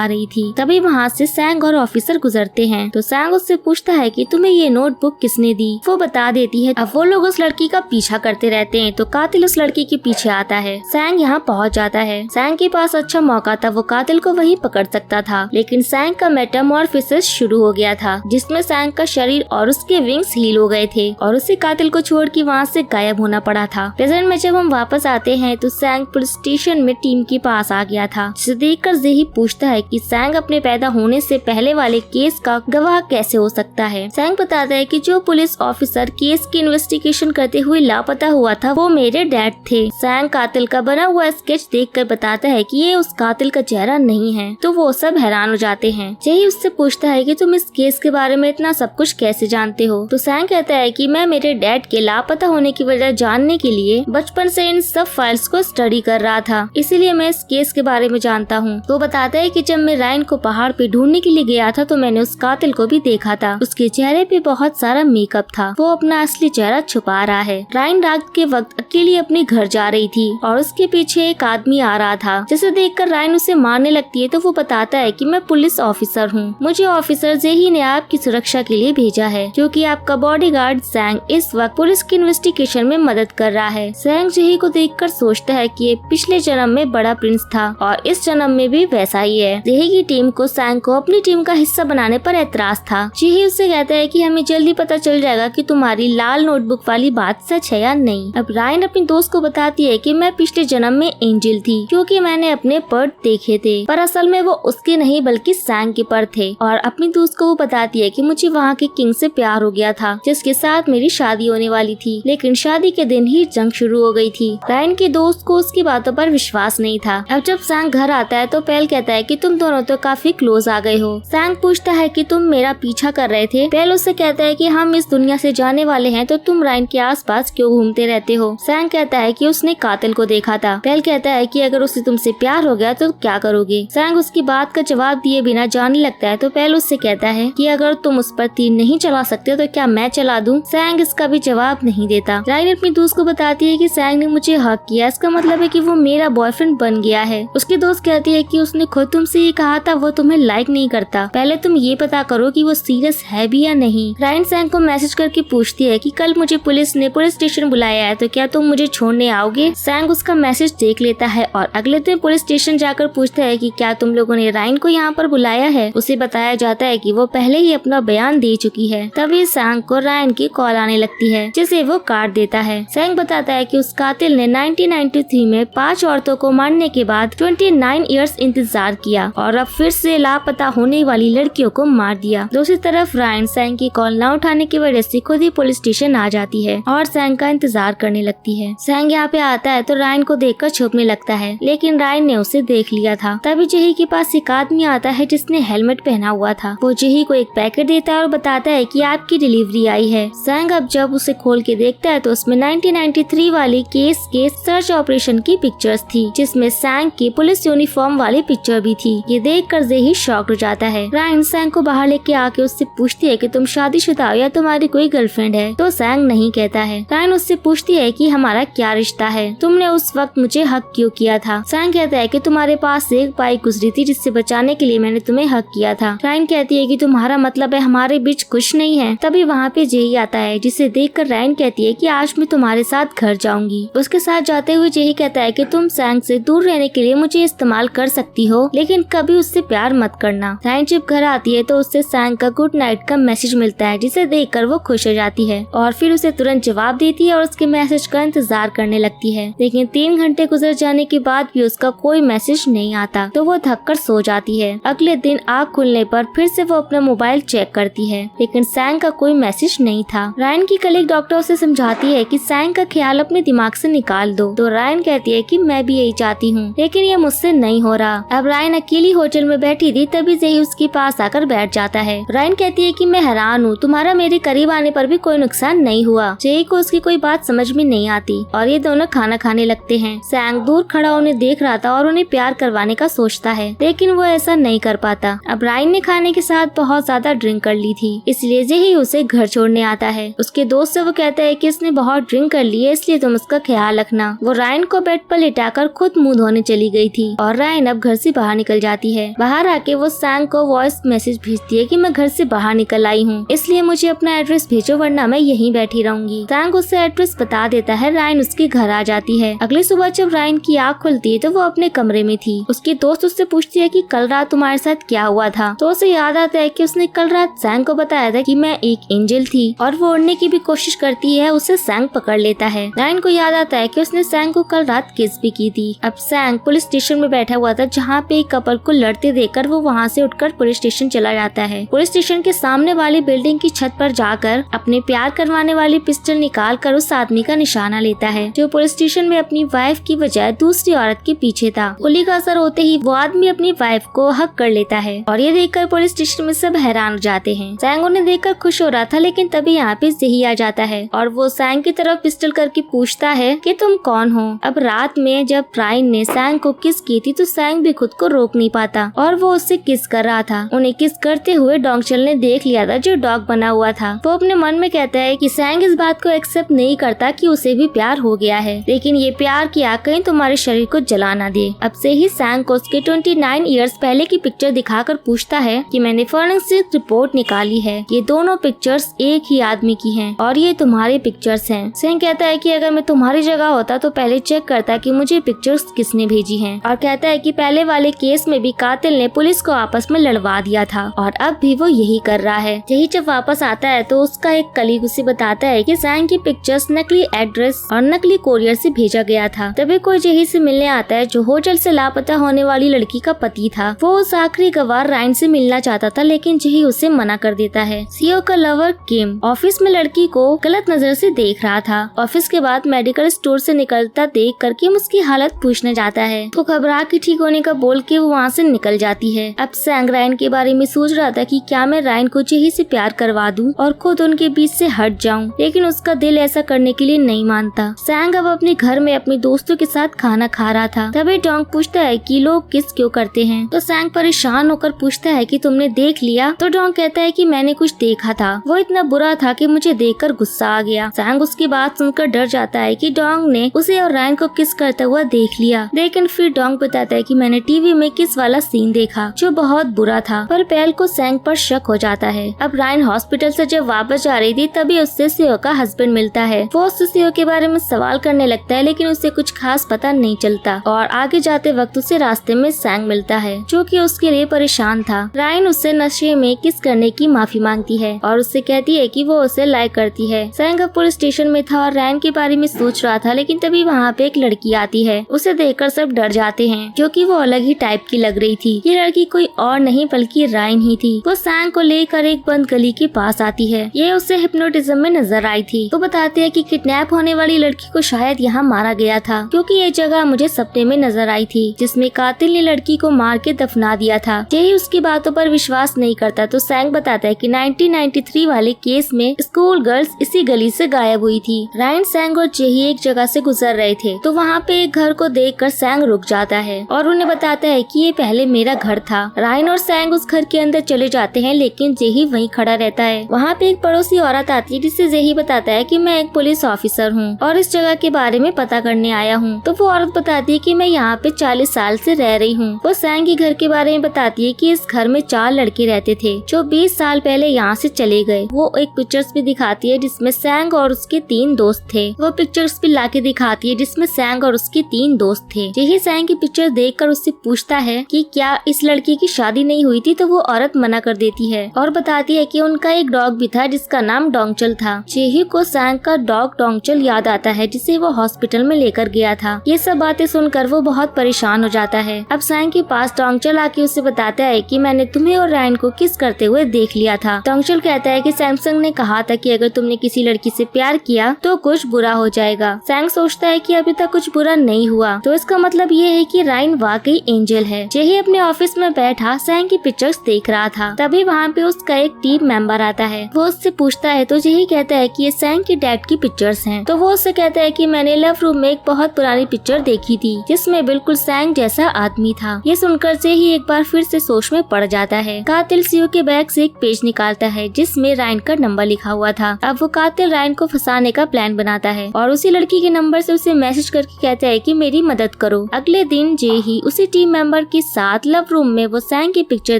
रही थी। तभी वहाँ से सैंग और ऑफिसर गुजरते हैं तो सैंग उससे पूछता है कि तुम्हें ये नोटबुक किसने दी। वो बता देती है। अब वो लोग उस लड़की का पीछा करते रहते हैं तो कातिल उस लड़की के पीछे आता है। सैंग यहाँ पहुँच जाता है। सैंग के पास अच्छा मौका था, वो कातिल को वहीं पकड़ सकता था, लेकिन सैंग का मेटामॉर्फोसिस शुरू हो गया था जिसमें सैंग का शरीर और उसके विंग्स हील हो गए थे और उसे कातिल को छोड़ के वहाँ से गायब होना पड़ा था। प्रेजेंट में जब हम वापस आते हैं तो सैंग पुलिस स्टेशन में टीम के पास आ गया था, जिसे देखकर जेही पूछता है कि सैंग अपने पैदा होने से पहले वाले केस का गवाह कैसे हो सकता है। सैंग बताता है कि जो पुलिस ऑफिसर केस की इन्वेस्टिगेशन करते हुए लापता हुआ था वो मेरे डैड थे। सैंग कातिल का बना हुआ स्केच देखकर बताता है कि ये उस कातिल का चेहरा नहीं है, तो वो सब हैरान हो जाते हैं। जेही उससे पूछता है कि तुम इस केस के बारे में इतना सब कुछ कैसे जानते हो। तो सैंग कहता है कि मैं मेरे डैड के लापता होने की वजह जानने के लिए बचपन से इन सब फाइल्स को स्टडी कर रहा था, इसीलिए मैं इस केस के बारे में जानता हूँ। तो बताता है कि जब मैं रायन को पहाड़ पे ढूंढने के लिए गया था तो मैंने उस कातिल को भी देखा था। उसके चेहरे पे बहुत सारा मेकअप था, वो अपना असली चेहरा छुपा रहा है। रायन रात के वक्त अकेली अपने घर जा रही थी और उसके पीछे एक आदमी आ रहा था, जिसे देखकर रायन उसे मारने लगती है तो वो बताता है कि मैं पुलिस ऑफिसर हूँ, मुझे ऑफिसर जेही ने आपकी सुरक्षा के लिए भेजा है क्योंकि आपका बॉडीगार्ड सैंग इस वक्त पुलिस की इन्वेस्टिगेशन में मदद कर रहा है। सैंग जेही को देखकर सोचता है कि ये पिछले जन्म में बड़ा प्रिंस था और इस जन्म में भी वैसा ही है। जेही की टीम को सैंग को अपनी टीम का हिस्सा हिस्सा बनाने पर एतराज था। जेही उससे कहता है कि हमें जल्दी पता चल जाएगा कि तुम्हारी लाल नोटबुक वाली बात सच है या नहीं। अब रायन अपनी दोस्त को बताती है कि मैं पिछले जन्म में एंजल थी क्योंकि मैंने अपने पर्ट देखे थे, पर असल में वो उसके नहीं बल्कि सैंग के पर थे। और अपनी दोस्त को वो बताती है कि मुझे वहाँ के किंग से प्यार हो गया था जिसके साथ मेरी शादी होने वाली थी, लेकिन शादी के दिन ही जंग शुरू हो गई थी। रायन की दोस्त को उसकी बातों पर विश्वास नहीं था। अब जब सैंग घर आता है तो पेल कहता है कि तुम दोनों तो काफी क्लोज आ गए हो। सैंग पूछता है कि तुम मेरा पीछा कर रहे थे। पेल उससे कहता है कि हम इस दुनिया से जाने वाले हैं तो तुम रायन के आसपास क्यों घूमते रहते हो। सैंग कहता है कि उसने कातिल को देखा था। पेल कहता है कि अगर उसे तुमसे प्यार हो गया तो क्या करोगे। सैंग उसकी बात का जवाब दिए बिना जाने लगता है तो पेल उससे कहता है कि अगर तुम उस पर तीर नहीं चला सकते तो क्या मैं चला दूं। सैंग इसका भी जवाब नहीं देता। रायन अपनी दोस्त को बताती है कि सैंग ने मुझे हक किया, इसका मतलब है कि वो मेरा बॉयफ्रेंड बन गया है। उसकी दोस्त कहती है कि उसने खुद तुमसे ये कहा था वो तुम्हें लाइक नहीं करता, पहले तुम ये पता करो कि वो सीरियस है भी या नहीं। रायन सैंग को मैसेज करके पूछती है कि कल मुझे पुलिस ने पुलिस स्टेशन बुलाया है तो क्या तुम मुझे छोड़ने आओगे। सैंग उसका मैसेज देख लेता है और अगले दिन पुलिस स्टेशन जाकर पूछता है कि क्या तुम लोगों ने रायन को यहाँ पर बुलाया है। उसे बताया जाता है कि वो पहले ही अपना बयान दे चुकी है। तभी सैंग को रायन की कॉल आने लगती है जिसे वो काट देता है। सैंग बताता है कि उस कातिल ने 1993 में 5 औरतों को मारने के बाद 29 इयर्स इंतजार किया और अब फिर से लापता होने वाली लड़कियों को मार दिया। दूसरी तरफ रायन सैंग की कॉल न उठाने की वजह से खुद ही पुलिस स्टेशन आ जाती है और सैंग का इंतजार करने लगती है। सैंग यहाँ पे आता है तो रायन को देखकर छुपने लगता है, लेकिन रायन ने उसे देख लिया था। तभी जेही के पास एक आदमी आता है जिसने हेलमेट पहना हुआ था। वो जेही को एक पैकेट देता है और बताता है कि आपकी डिलीवरी आई है। सैंग अब जब उसे खोल के देखता है तो उसमें 1993 वाली केस के सर्च ऑपरेशन की पिक्चर्स थी, जिसमें सैंग की पुलिस यूनिफॉर्म वाली पिक्चर भी थी। ये देखकर जेही शॉक्ड हो जाता है। रायन सैंग को बाहर लेके आके उससे पूछती है कि तुम शादीशुदा हो या तुम्हारी कोई गर्लफ्रेंड है, तो सैंग नहीं कहता है। रायन उससे पूछती है कि हमारा क्या रिश्ता है, तुमने उस वक्त मुझे हक क्यों किया था। सैंग कहता है कि तुम्हारे पास से एक बाइक गुजरी थी जिससे बचाने के लिए मैंने तुम्हें हक किया था। रायन कहती है कि तुम्हारा मतलब है हमारे बीच कुछ नहीं है। तभी वहाँ पे जेही आता है जिसे देखकर रायन कहती है कि आज मैं तुम्हारे साथ घर जाऊंगी। उसके साथ जाते हुए जेही कहता है कि तुम सैंग से दूर रहने के लिए मुझे इस्तेमाल कर सकती हो, लेकिन कभी उससे प्यार मत करना। रायन जब घर आती है तो उससे सैंग का गुड नाइट का मैसेज मिलता है जिसे देखकर वो खुश हो जाती है और फिर उसे तुरंत जवाब देती है और उसके मैसेज का इंतजार करने लगती है। लेकिन 3 घंटे गुजर जाने के बाद भी उसका कोई मैसेज नहीं आता तो वो थक कर सो जाती है। अगले दिन आँख खुलने पर फिर से वो अपना मोबाइल चेक करती है, लेकिन सैंग का कोई मैसेज नहीं था। रायन की कलीग डॉक्टर उसे समझाती है कि सैंग का ख्याल अपने दिमाग से निकाल दो, तो रायन कहती है कि मैं भी यही चाहती हूँ, लेकिन ये मुझसे नहीं हो रहा। अब रायन अकेली होटल में बैठी थी, तभी जेही उसके पास आकर बैठ जाता है। रायन कहती है कि मैं हैरान हूँ, तुम्हारा मेरे करीब आने पर भी कोई नुकसान नहीं हुआ। जेही को उसकी कोई बात समझ में नहीं आती और ये दोनों खाना खाने लगते हैं। सैंग दूर खड़ा उन्हें देख रहा था और उन्हें प्यार करवाने का सोचता है, लेकिन वो ऐसा नहीं कर पाता। अब रायन ने खाने के साथ बहुत ज्यादा ड्रिंक कर ली थी, इसलिए जेही उसे घर छोड़ने आता है। उसके दोस्त से वो कहता है कि उसने बहुत ड्रिंक कर ली है, इसलिए तुम उसका ख्याल रखना। वो रायन को बेड पर लिटाकर खुद मुंह धोने चली गई थी और रायन अब घर से बाहर निकल जाती है। बाहर आके वो सैंग को वॉइस मैसेज भेजती है कि मैं घर से बाहर निकल आई हूँ, इसलिए मुझे अपना एड्रेस भेजो वरना मैं यहीं बैठी रहूंगी। सैंग उससे एड्रेस बता देता है। रायन उसके घर आ जाती है। अगली सुबह जब रायन की आँख खुलती है तो वो अपने कमरे में थी। उसकी दोस्त उससे पूछती है कि कल रात तुम्हारे साथ क्या हुआ था, तो उसे याद आता है कि उसने कल रात सैंग को बताया था कि मैं एक एंजल थी और वो उड़ने की भी कोशिश करती है। उसे सैंग पकड़ लेता है। रायन को याद आता है कि उसने सैंग को कल रात किस भी की थी। अब सैंग पुलिस स्टेशन में बैठा हुआ था जहाँ पे एक कपल को लड़ते देखकर वो वहाँ से उठकर पुलिस स्टेशन चला जाता है। पुलिस स्टेशन के सामने वाली बिल्डिंग की छत पर जाकर अपने प्यार करवाने वाली पिस्टल निकाल कर उस आदमी का निशाना लेता है जो पुलिस स्टेशन में अपनी वाइफ की बजाय दूसरी औरत के पीछे था। गोली का असर होते ही वो आदमी अपनी वाइफ को हक कर लेता है और ये देखकर पुलिस स्टेशन में सब हैरान हो जाते हैं। सैंग उन्हें देखकर खुश हो रहा था, लेकिन तभी यहाँ पे जेही आ जाता है और वो सैंग की तरफ पिस्टल करके पूछता है कि तुम कौन हो। अब रात में जब रायन ने सैंग को किस की थी तो सैंग भी खुद को रोक नहीं पाता और वो उससे किस कर रहा था। उन्हें किस करते हुए डोंगचल ने देख लिया था जो डॉग बना हुआ था। वो अपने मन में कहता है कि सैंग इस बात को एक्सेप्ट नहीं करता कि उसे भी प्यार हो गया है, लेकिन ये प्यार की आग कहीं तुम्हारे शरीर को जला ना दे। अब से ही सैंग को उसके 29 इयर्स पहले की पिक्चर दिखाकर पूछता है कि मैंने फॉरेंसिक रिपोर्ट निकाली है, ये दोनों पिक्चर्स एक ही आदमी की हैं और ये तुम्हारी पिक्चर्स हैं। सैंग कहता है कि अगर मैं तुम्हारी जगह होता तो पहले चेक करता कि मुझे पिक्चर्स किसने भेजी हैं और कहता है कि पहले वाले केस में भी कातिल ने पुलिस को आपस में लड़वा दफना दिया था और अब भी वो यही कर रहा है। यही जब वापस आता है तो उसका एक कलीग उसे बताता है कि सैंग की पिक्चर्स नकली एड्रेस और नकली कोरियर से भेजा गया था। तभी कोई जेही से मिलने आता है जो होटल से लापता होने वाली लड़की का पति था। वो उस आखिरी गवाह रायन से मिलना चाहता था लेकिन जेही उसे मना कर देता है। सीओ का लवर किम ऑफिस में लड़की को गलत नजर से देख रहा था। ऑफिस के बाद मेडिकल स्टोर से निकलता देख कर किम उसकी हालत पूछने जाता है तो घबरा के ठीक होने का बोल के वो वहाँ से निकल जाती है। अब सैंग रायन के बारे में सोच रहा था कि क्या मैं रायन को जेही से प्यार करवा दूं और खुद उनके बीच से हट जाऊं, लेकिन उसका दिल ऐसा करने के लिए नहीं मानता। सैंग अब अपने घर में अपने दोस्तों के साथ खाना खा रहा था। तभी डोंग पूछता है कि लोग किस क्यों करते हैं, तो सैंग परेशान होकर पूछता है कि तुमने देख लिया? तो डोंग कहता है कि मैंने कुछ देखा था, वो इतना बुरा था कि मुझे देखकर गुस्सा आ गया। सैंग उसकी बात सुनकर डर जाता है कि डोंग ने उसे और रायन को किस करता हुआ देख लिया, लेकिन फिर डोंग बताता है कि मैंने टीवी में किस वाला सीन देखा जो बहुत बुरा था। पर पेल को सैंग पर शक हो जाता है। अब रायन हॉस्पिटल से जब वापस जा रही थी तभी उससे सीओ का हस्बैंड मिलता है। वो उससे सीओ के बारे में सवाल करने लगता है लेकिन उसे कुछ खास पता नहीं चलता और आगे जाते वक्त उसे रास्ते में सैंग मिलता है जो कि उसके लिए परेशान था। रायन उससे नशे में किस करने की माफी मांगती है और उससे कहती है कि वो उसे लाइक करती है। सैंग अब पुलिस स्टेशन में था और रायन के बारे में सोच रहा था, लेकिन तभी वहाँ पे एक लड़की आती है। उसे देखकर सब डर जाते हैं क्योंकि वो अलग ही टाइप की लग रही थी। ये लड़की कोई और नहीं बल्कि रायन ही थी। वो सैंग को लेकर एक बंद गली के पास आती है। ये उसे हिप्नोटिज्म में नजर आई थी। तो बताते हैं कि किडनैप होने वाली लड़की को शायद यहाँ मारा गया था क्योंकि ये जगह मुझे सपने में नजर आई थी जिसमें कातिल ने लड़की को मार के दफना दिया था। यही उसकी बातों पर विश्वास नहीं करता तो सैंग बताता है कि 1993 वाले केस में स्कूल गर्ल्स इसी गली से गायब हुई थी। रायन, सैंग और जेही एक जगह से गुजर रहे थे तो वहाँ पे एक घर को देखकर सैंग रुक जाता है और उन्हें बताता है कि ये पहले मेरा घर था। रायन और सैंग उस घर के अंदर चले जाते हैं लेकिन जेही वहीं खड़ा रहता है। वहाँ पे एक पड़ोसी औरत आती है जिससे जेही बताता है कि मैं एक पुलिस ऑफिसर हूँ और इस जगह के बारे में पता करने आया हूँ। तो वो औरत बताती है कि मैं यहाँ पे 40 साल से रह रही हूँ। वो सैंग के घर के बारे में बताती है कि इस घर में 4 लड़के रहते थे जो 20 साल पहले यहाँ से चले गए। वो एक पिक्चर्स भी दिखाती है जिसमें सैंग और उसके 3 दोस्त थे। वो पिक्चर्स भी लाके दिखाती है जिसमें सैंग और उसके 3 दोस्त थे। यही सैंग की पिक्चर देखकर उससे पूछता है कि क्या इस लड़की की शादी नहीं हुई थी, तो वो औरत मना कर देती है और बताती है कि उनका एक डॉग भी था जिसका नाम डोंगचल था। जेही को सैंग का डॉग डोंगचल याद आता है जिसे वो हॉस्पिटल में लेकर गया था। ये सब बातें सुनकर वो बहुत परेशान हो जाता है। अब सैंग के पास डोंगचल आके उसे बताता है कि मैंने तुम्हें और रायन को किस करते हुए देख लिया था। डोंगचल कहता है कि सैमसंग ने कहा था कि अगर तुमने किसी लड़की से प्यार किया तो कुछ बुरा हो जाएगा। सैंग सोचता है कि अभी तक कुछ बुरा नहीं हुआ, तो इसका मतलब ये है कि रायन वाकई एंजल है। जेही अपने ऑफिस में बैठा सैंग की पिक्चर्स देख रहा था। तभी वहाँ पे उसका एक टीम मेंबर आता है। वो उससे पूछता है तो जेही कहता है कि ये सैंग के डैड की पिक्चर्स हैं। तो वो उससे कहता है कि मैंने लव रूम में एक बहुत पुरानी पिक्चर देखी थी जिसमें बिल्कुल सैंग जैसा आदमी था। ये सुनकर जेही एक बार फिर से सोच में पड़ जाता है। कातिल सीओ के बैग से एक पेज निकालता है जिसमें रायन का नंबर लिखा हुआ था। अब वो कातिल रायन को फंसाने का प्लान बनाता है और उसी लड़की के नंबर से उसे मैसेज करके कहता है कि मेरी मदद करो। अगले दिन जेही उसी टीम मेंबर के साथ लव रूम में वो सैंग की पिक्चर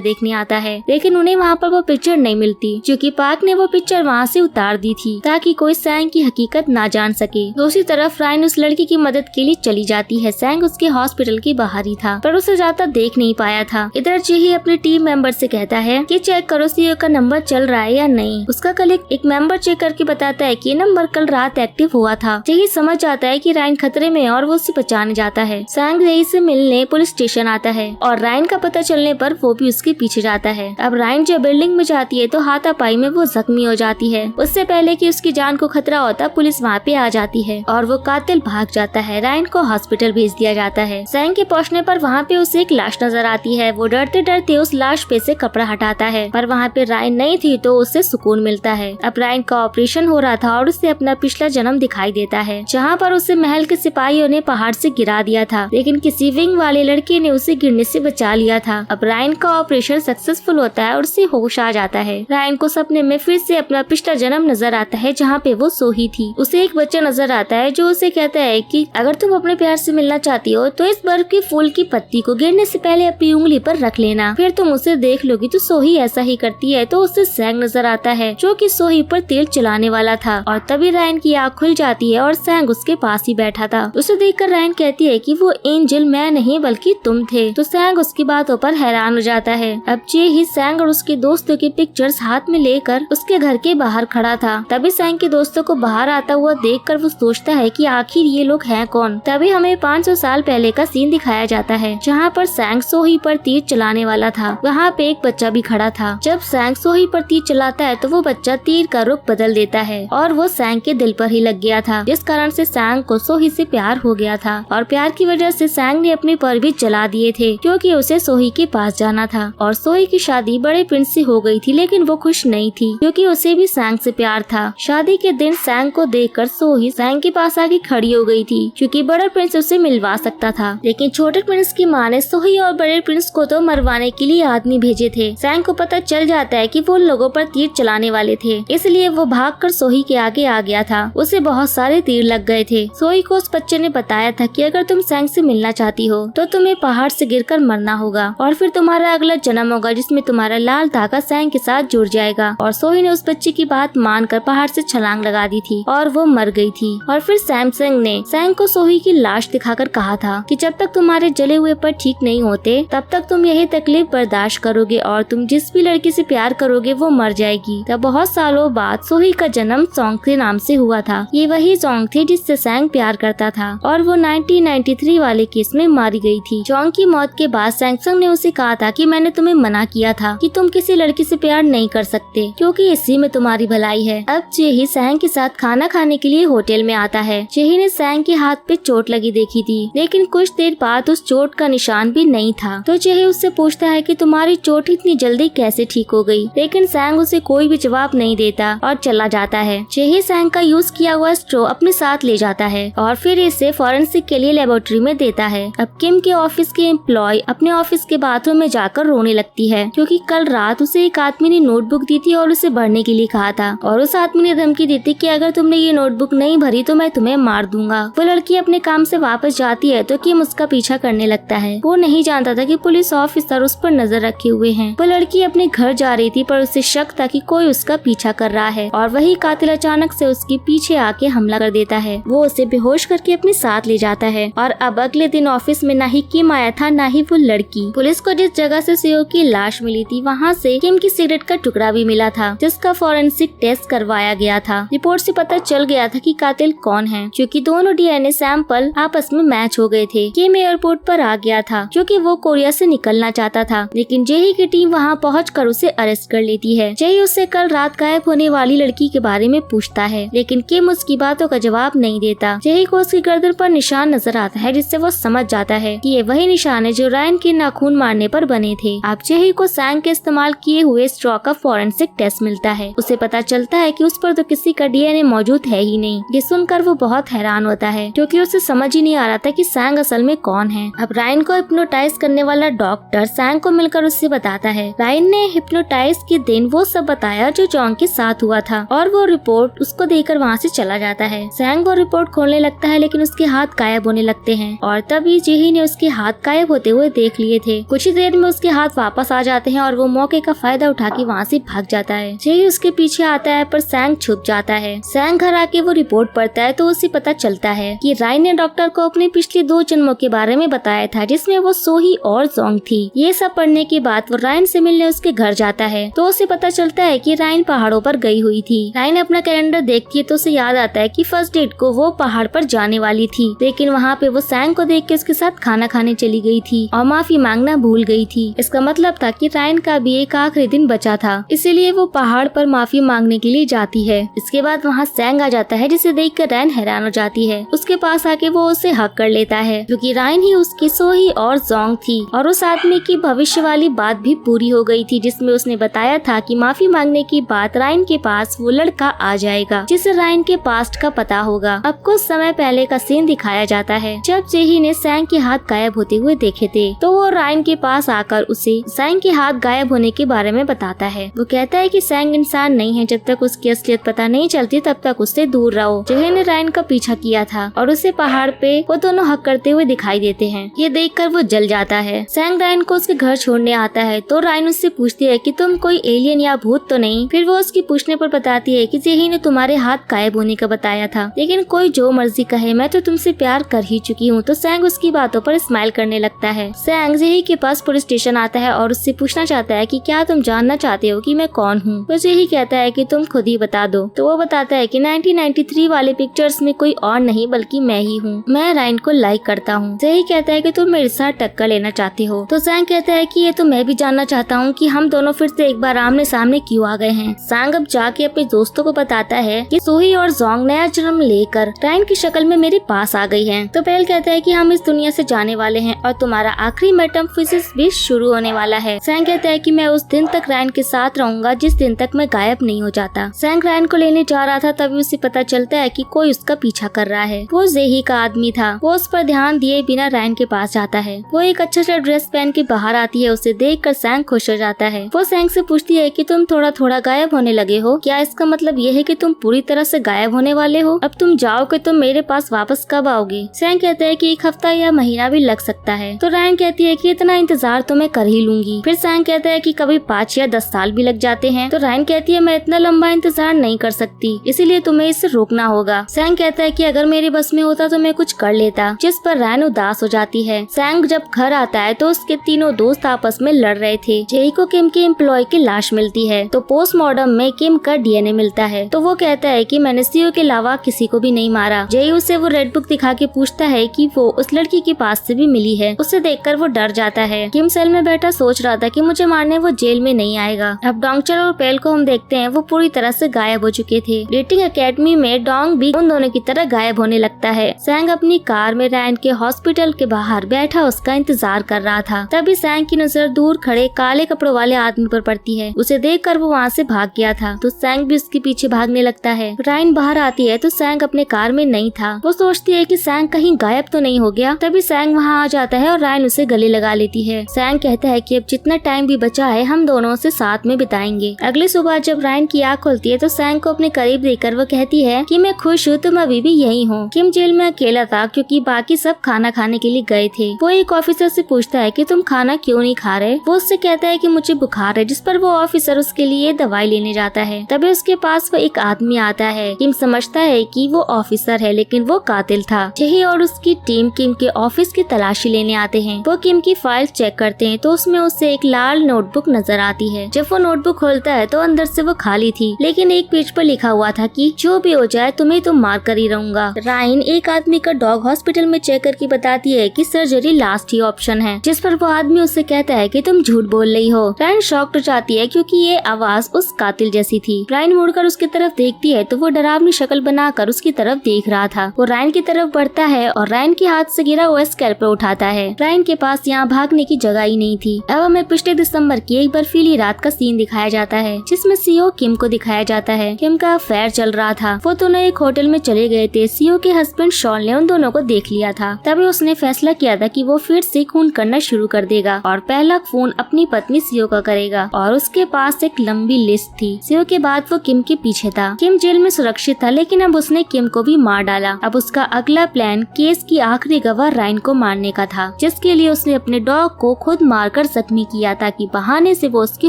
देखने आता है, लेकिन उन्हें वहाँ पर वो पिक्चर नहीं मिलती क्योंकि पार्क ने वो पिक्चर वहाँ से उतार दी थी ताकि कोई सैंग की हकीकत ना जान सके। दूसरी तरफ रायन उस लड़की की मदद के लिए चली जाती है। सैंग उसके हॉस्पिटल के बाहर ही था पर उसे जाता देख नहीं पाया था। इधर जेही अपने टीम मेंबर से कहता है कि चेक करो सीओ का नंबर चल रहा है या नहीं। उसका कल एक मेंबर चेक करके बताता है कि ये नंबर कल रात एक्टिव हुआ था। जेही समझ जाता है कि रायन खतरे में और वो उसे बचाने जाता है। सैंग जेही से मिलने पुलिस स्टेशन आता है और रायन का पता चलने पर वो भी उसके पीछे जाता है। अब रायन जब बिल्डिंग में जाती है तो हाथापाई में वो जख्मी हो जाती है। उससे पहले कि उसकी जान को खतरा होता पुलिस वहाँ पे आ जाती है और वो कातिल भाग जाता है। रायन को हॉस्पिटल भेज दिया जाता है। सैंग के पहुँचने पर वहाँ पे उसे एक लाश नजर आती है। वो डरते डरते उस लाश पे से कपड़ा हटाता है पर वहाँ पे रायन नहीं थी तो उसे सुकून मिलता है। अब रायन का ऑपरेशन हो रहा था और उसे अपना पिछला जन्म दिखाई देता है जहाँ पर उसे महल के सिपाहियों ने पहाड़ से गिरा दिया था, लेकिन किसी विंग वाले लड़के ने उसे गिरने से बचा लिया था। अब रायन का ऑपरेशन सक्सेसफुल होता है और उसे होश आ जाता है। रायन को सपने में फिर से अपना पिछला जन्म नजर आता है जहाँ पे वो सोई थी। उसे एक बच्चा नजर आता है जो उसे कहता है कि अगर तुम अपने प्यार से मिलना चाहती हो तो इस बर्फ के फूल की पत्ती को गिरने से पहले अपनी उंगली पर रख लेना, फिर तुम उसे देख लोगी तो सोही ऐसा ही करती है। तो उसे सैंग नजर आता है जो कि सोही पर तेल चलाने वाला था और तभी रायन की आँख खुल जाती है और सैंग उसके पास ही बैठा था। उसे देखकर रायन कहती है कि वो एंजल मैं नहीं बल्कि तुम थे। तो सैंग उसकी बातों पर हैरान हो जाता है है। अब जे ही सैंग और उसके दोस्तों के पिक्चर्स हाथ में लेकर उसके घर के बाहर खड़ा था। तभी सैंग के दोस्तों को बाहर आता हुआ देखकर वो सोचता है कि आखिर ये लोग हैं कौन। तभी हमें 500 साल पहले का सीन दिखाया जाता है, जहाँ पर सैंग सोही पर तीर चलाने वाला था। वहाँ पे एक बच्चा भी खड़ा था। जब सैंग सोही पर तीर चलाता है तो वो बच्चा तीर का रुख बदल देता है और वो सैंग के दिल पर ही लग गया था, जिस कारण से सैंग को सोही से प्यार हो गया था। और प्यार की वजह से सैंग ने अपने पर भी जला दिए थे, क्योंकि उसे सोही के पास जाना था। और सोही की शादी बड़े प्रिंस से हो गई थी, लेकिन वो खुश नहीं थी, क्योंकि उसे भी सैंग से प्यार था। शादी के दिन सैंग को देखकर सोही सैंग के पास आके खड़ी हो गई थी, क्योंकि बड़ा प्रिंस उसे मिलवा सकता था। लेकिन छोटे प्रिंस की माँ ने सोही और बड़े प्रिंस को तो मरवाने के लिए आदमी भेजे थे। सैंग को पता चल जाता है कि वो लोगों पर तीर चलाने वाले थे, इसलिए वो भागकर सोही के आगे आ गया था। उसे बहुत सारे तीर लग गए थे। सोही को उस बच्चे ने बताया था कि अगर तुम सैंग से मिलना चाहती हो तो तुम्हें पहाड़ से गिरकर मरना होगा और फिर तुम्हारा अगला जन्म होगा, जिसमें तुम्हारा लाल धागा सैंग के साथ जुड़ जाएगा। और सोही ने उस बच्चे की बात मानकर पहाड़ से छलांग लगा दी थी और वो मर गई थी। और फिर सैमसंग ने सैंग को सोही की लाश दिखाकर कहा था कि जब तक तुम्हारे जले हुए पर ठीक नहीं होते तब तक तुम यही तकलीफ बर्दाश्त करोगे और तुम जिस भी लड़की से प्यार करोगे वो मर जाएगी। तब बहुत सालों बाद सोही का जन्म जोंग के नाम से हुआ था। ये वही जोंग थी जिससे सैंग प्यार करता था और वो 1993 वाले केस में मारी गई थी। जोंग की मौत के बाद सैमसंग ने उसे कहा था कि मैंने तुम्हें मना किया था कि तुम किसी लड़की से प्यार नहीं कर सकते, क्योंकि इसी में तुम्हारी भलाई है। अब जेही सैंग के साथ खाना खाने के लिए होटल में आता है। जेही ने सैंग के हाथ पे चोट लगी देखी थी, लेकिन कुछ देर बाद उस चोट का निशान भी नहीं था। तो जेही उससे पूछता है कि तुम्हारी चोट इतनी जल्दी कैसे ठीक हो गई, लेकिन सैंग उसे कोई भी जवाब नहीं देता और चला जाता है। जेही सैंग का यूज किया हुआ स्ट्रॉ अपने साथ ले जाता है और फिर इसे फॉरेंसिक के लिए लेबोरेटरी में देता है। अब किम के ऑफिस के एम्प्लॉय अपने ऑफिस के बाथरूम में जाकर रोने लगती है, क्योंकि कल रात उसे एक आदमी ने नोटबुक दी थी और उसे भरने के लिए कहा था और उस आदमी ने धमकी दी थी कि अगर तुमने ये नोटबुक नहीं भरी तो मैं तुम्हें मार दूंगा। वो लड़की अपने काम से वापस जाती है तो किम उसका पीछा करने लगता है। वो नहीं जानता था कि पुलिस ऑफिसर उस पर नजर रखे हुए हैं। वो लड़की अपने घर जा रही थी पर उसे शक था कि कोई उसका पीछा कर रहा है और वही कातिल अचानक से उसके पीछे आके हमला कर देता है। वो उसे बेहोश करके अपने साथ ले जाता है और अब अगले दिन ऑफिस में ना ही किम आया था ना ही वो लड़की। पुलिस को जिस जगह से सीओ की लाश मिली थी वहाँ से किम की सिगरेट का टुकड़ा भी मिला था, जिसका फॉरेंसिक टेस्ट करवाया गया था। रिपोर्ट से पता चल गया था कि कातिल कौन है, क्योंकि दोनों डीएनए सैंपल आपस में मैच हो गए थे। किम एयरपोर्ट पर आ गया था क्योंकि वो कोरिया से निकलना चाहता था, लेकिन जेही की टीम वहाँ पहुंचकर उसे अरेस्ट कर लेती है। जेही उससे कल रात गायब होने वाली लड़की के बारे में पूछता है, लेकिन किम उसकी बातों का जवाब नहीं देता। जेही को उसकी गर्दन पर निशान नजर आता है, जिससे वो समझ जाता है कि ये वही निशान है जो रायन के नाखून मारने पर बने थे। अब जेही को सैंग के इस्तेमाल किए हुए स्ट्रॉ का फॉरेंसिक टेस्ट मिलता है। उसे पता चलता है कि उस पर तो किसी का डीएनए मौजूद है ही नहीं। ये सुनकर वो बहुत हैरान होता है, क्योंकि उसे समझ ही नहीं आ रहा था कि सैंग असल में कौन है। अब रायन को हिप्नोटाइज करने वाला डॉक्टर सैंग को मिलकर उससे बताता है। रायन ने हिप्नोटाइज के दिन वो सब बताया जो जोंग के साथ हुआ था और वो रिपोर्ट उसको देकर वहाँ से चला जाता है। सैंग वो रिपोर्ट खोलने लगता है, लेकिन उसके हाथ गायब होने लगते हैं और तभी जेही ने उसके हाथ गायब होते हुए देख लिए थे। कुछ ही देर में उसके हाथ वापस आ जाते हैं और वो मौके का फायदा उठा के वहाँ से भाग जाता है। जेही उसके पीछे आता है पर सैंग छुप जाता है। सैंग घर आके वो रिपोर्ट पढ़ता है तो उसे पता चलता है कि रायन ने डॉक्टर को अपने पिछले 2 जन्मों के बारे में बताया था, जिसमें वो सोही और जोंग थी। ये सब पढ़ने के बाद वो रायन से मिलने उसके घर जाता है तो उसे पता चलता है कि रायन पहाड़ों पर गई हुई थी। रायन अपना कैलेंडर देखती है तो उसे याद आता है कि फर्स्ट डेट को वो पहाड़ पर जाने वाली थी, लेकिन वहाँ पे वो सैंग को देख के उसके साथ खाना खाने चली गई थी और माफी मांगना भूल गई थी। इसका मतलब था कि रायन का भी एक आखिरी दिन बचा था, इसीलिए वो पहाड़ पर माफी मांगने के लिए जाती है। इसके बाद वहाँ सैंग आ जाता है, जिसे देखकर रायन हैरान हो जाती है। उसके पास आके वो उसे हक कर लेता है, क्योंकि रायन ही उसकी सोही और जोंग थी और उस आदमी की भविष्य वाली बात भी पूरी हो गई थी, जिसमें उसने बताया था कि माफी मांगने की बात रायन के पास वो लड़का आ जाएगा जिसे रायन के पास्ट का पता होगा। अब कुछ समय पहले का सीन दिखाया जाता है, जब जेही ने सैंग के हाथ गायब होते हुए देखे थे तो वो रायन के पास आकर उसे सैंग के हाथ गायब होने के बारे में बताता है। वो कहता है कि सैंग इंसान नहीं है, जब तक उसकी असलियत पता नहीं चलती तब तक उससे दूर रहो। जेही ने रायन का पीछा किया था और उसे पहाड़ पे वो दोनों हक करते हुए दिखाई देते हैं। ये देखकर वो जल जाता है। सैंग रायन को उसके घर छोड़ने आता है तो रायन उससे पूछती है कि तुम कोई एलियन या भूत तो नहीं। फिर वो उसकी पूछने पर बताती है कि जेही ने तुम्हारे हाथ गायब होने का बताया था, लेकिन कोई जो मर्जी कहे मैं तो तुमसे प्यार कर ही चुकी हूँ। तो सैंग उसकी बातों पर स्माइल करने लगता है। सैंग जेही के पास पुलिस स्टेशन आता है और उससे पूछना चाहता है कि क्या तुम जानना चाहते हो कि मैं कौन हूँ। वो जेही कहता है कि तुम खुद ही बता दो। तो वो बताता है कि 1993 वाले पिक्चर्स में कोई और नहीं बल्कि मैं ही हूँ। मैं रायन को लाइक करता हूँ। जेही कहता है कि तुम मेरे साथ टक्कर लेना चाहते हो। तो सैंग कहता है कि ये तो मैं भी जानना चाहता हूँ कि हम दोनों फिर से एक बार आमने सामने क्यों आ गए हैं। सैंग अब जाके अपने दोस्तों को बताता है कि सोही और जोंग नया जन्म लेकर रायन की शक्ल में मेरे पास आ गई है। तो पेल कहता है कि हम इस दुनिया से जाने वाले हैं और तुम्हारा आखिरी मेटामॉर्फोसिस भी शुरू होने वाला है। सैंग कहता है कि मैं उस दिन तक रायन के साथ रहूंगा जिस दिन तक मैं गायब नहीं हो जाता। सैंग रायन को लेने जा रहा था, तभी उसे पता चलता है कि कोई उसका पीछा कर रहा है। वो जेही का आदमी था। वो उस पर ध्यान दिए बिना रायन के पास जाता है। वो एक अच्छा सा ड्रेस पहन के बाहर आती है। उसे देख कर सैंग खुश हो जाता है। वो सैंग से पूछती है कि तुम थोड़ा थोड़ा गायब होने लगे हो, क्या इसका मतलब ये है कि तुम पूरी तरह से गायब होने वाले हो? अब तुम जाओगे तो मेरे पास वापस कब आओगे? सैंग कहते हैं कि एक हफ्ता या महीना भी लग सकता है। तो रायन कहती है कि इतना इंतजार तो मैं कर ही लूंगी। फिर सैंग कहता है कि कभी 5 या 10 साल भी लग जाते हैं। तो रायन कहती है मैं इतना लंबा इंतजार नहीं कर सकती, इसीलिए तुम्हें इससे रोकना होगा। सैंग कहता है कि अगर मेरे बस में होता तो मैं कुछ कर लेता, जिस पर रायन उदास हो जाती है। सैंग जब घर आता है तो उसके तीनों दोस्त आपस में लड़ रहे थे। जेही को किम के एम्प्लॉय की लाश मिलती है तो पोस्टमार्टम में किम का डीएनए मिलता है। तो वो कहता है कि मैंने सीओ के अलावा किसी को भी नहीं मारा। जेही उसे वो रेड बुक दिखा के पूछता है कि वो उस लड़की के पास से भी मिली है। उसे देखकर वो डर जाता है। किम सेल में बैठा सोच रहा था कि मुझे मारने वो जेल में नहीं आएगा। अब डोंगचल और पेल को हम देखते हैं वो पूरी तरह से गायब हो चुके थे। डेटिंग एकेडमी में डोंग भी उन दोनों की तरह गायब होने लगता है। सैंग अपनी कार में रायन के हॉस्पिटल के बाहर बैठा उसका इंतजार कर रहा था। तभी सैंग की नजर दूर खड़े काले कपड़ों वाले आदमी पर पड़ती है। उसे देखकर वो वहाँ से भाग गया था तो सैंग भी उसके पीछे भागने लगता है। रायन बाहर आती है तो सैंग अपने कार में नहीं था। वो सोचती है कि सैंग कहीं गायब तो नहीं हो गया। तभी सैंग वहाँ आ जाता है और रायन उसे गले लगा लेती है। सैंग कहता है कि अब जितना टाइम भी बचा है हम दोनों से साथ में बिताएंगे। अगली सुबह जब रायन की आँख खुलती है तो सैंग को अपने करीब देखकर वो कहती है कि मैं खुश हूँ, तुम अभी भी यही हो। किम जेल में अकेला था क्योंकि बाकी सब खाना खाने के लिए गए थे। वो एक ऑफिसर से पूछता है कि तुम खाना क्यों नहीं खा रहे। वो उससे कहता है कि मुझे बुखार है, जिस पर वो ऑफिसर उसके लिए दवाई लेने जाता है। तभी उसके पास वो एक आदमी आता है। किम समझता है कि वो ऑफिसर है लेकिन वो कातिल था। जेही और उसकी टीम किम के ऑफिस की तलाशी लेने आते हैं। वो किम की फाइल चेक करते हैं तो उसमें उसे एक लाल नोटबुक नजर आती है। जब वो नोटबुक खोलता है तो अंदर से वो खाली थी, लेकिन एक पेज पर लिखा हुआ था कि जो भी हो जाए तुम्हें तो मार कर ही रहूंगा। रायन एक आदमी का डॉग हॉस्पिटल में चेक करके बताती है कि सर्जरी लास्ट ही ऑप्शन है, जिस पर वो आदमी उससे कहता है कि तुम झूठ बोल रही हो। रायन शॉक्ड हो जाती है क्योंकि ये आवाज उस कातिल जैसी थी। रायन मुड़कर उसकी तरफ देखती है तो वो डरावनी शक्ल बनाकर उसकी तरफ देख रहा था। वो रायन की तरफ बढ़ता है और रायन के हाथ से गिरा हुआ स्कैल्पेल उठाता है। रायन के पास यहाँ भागने की जगह ही नहीं थी। अब हमें पिछले दिसंबर की एक बर्फीली रात का सीन दिखाया जाता है जिसमें सीओ किम को दिखाया जाता है। किम का अफेयर चल रहा था। वो दोनों एक होटल में चले गए थे। सीओ के हस्बैंड शॉल ने उन दोनों को देख लिया था। तभी उसने फैसला किया था कि वो फिर से खून करना शुरू कर देगा और पहला खून अपनी पत्नी सीओ का करेगा और उसके पास एक लंबी लिस्ट थी। सीओ के बाद वो किम के पीछे था। किम जेल में सुरक्षित था लेकिन अब उसने किम को भी मार डाला। अब उसका अगला प्लान केस की आखिरी गवाह रायन को मारने का था, जिसके लिए उसने अपने डॉग को खुद मारकर जख्मी किया ताकि बहाने से वो उसके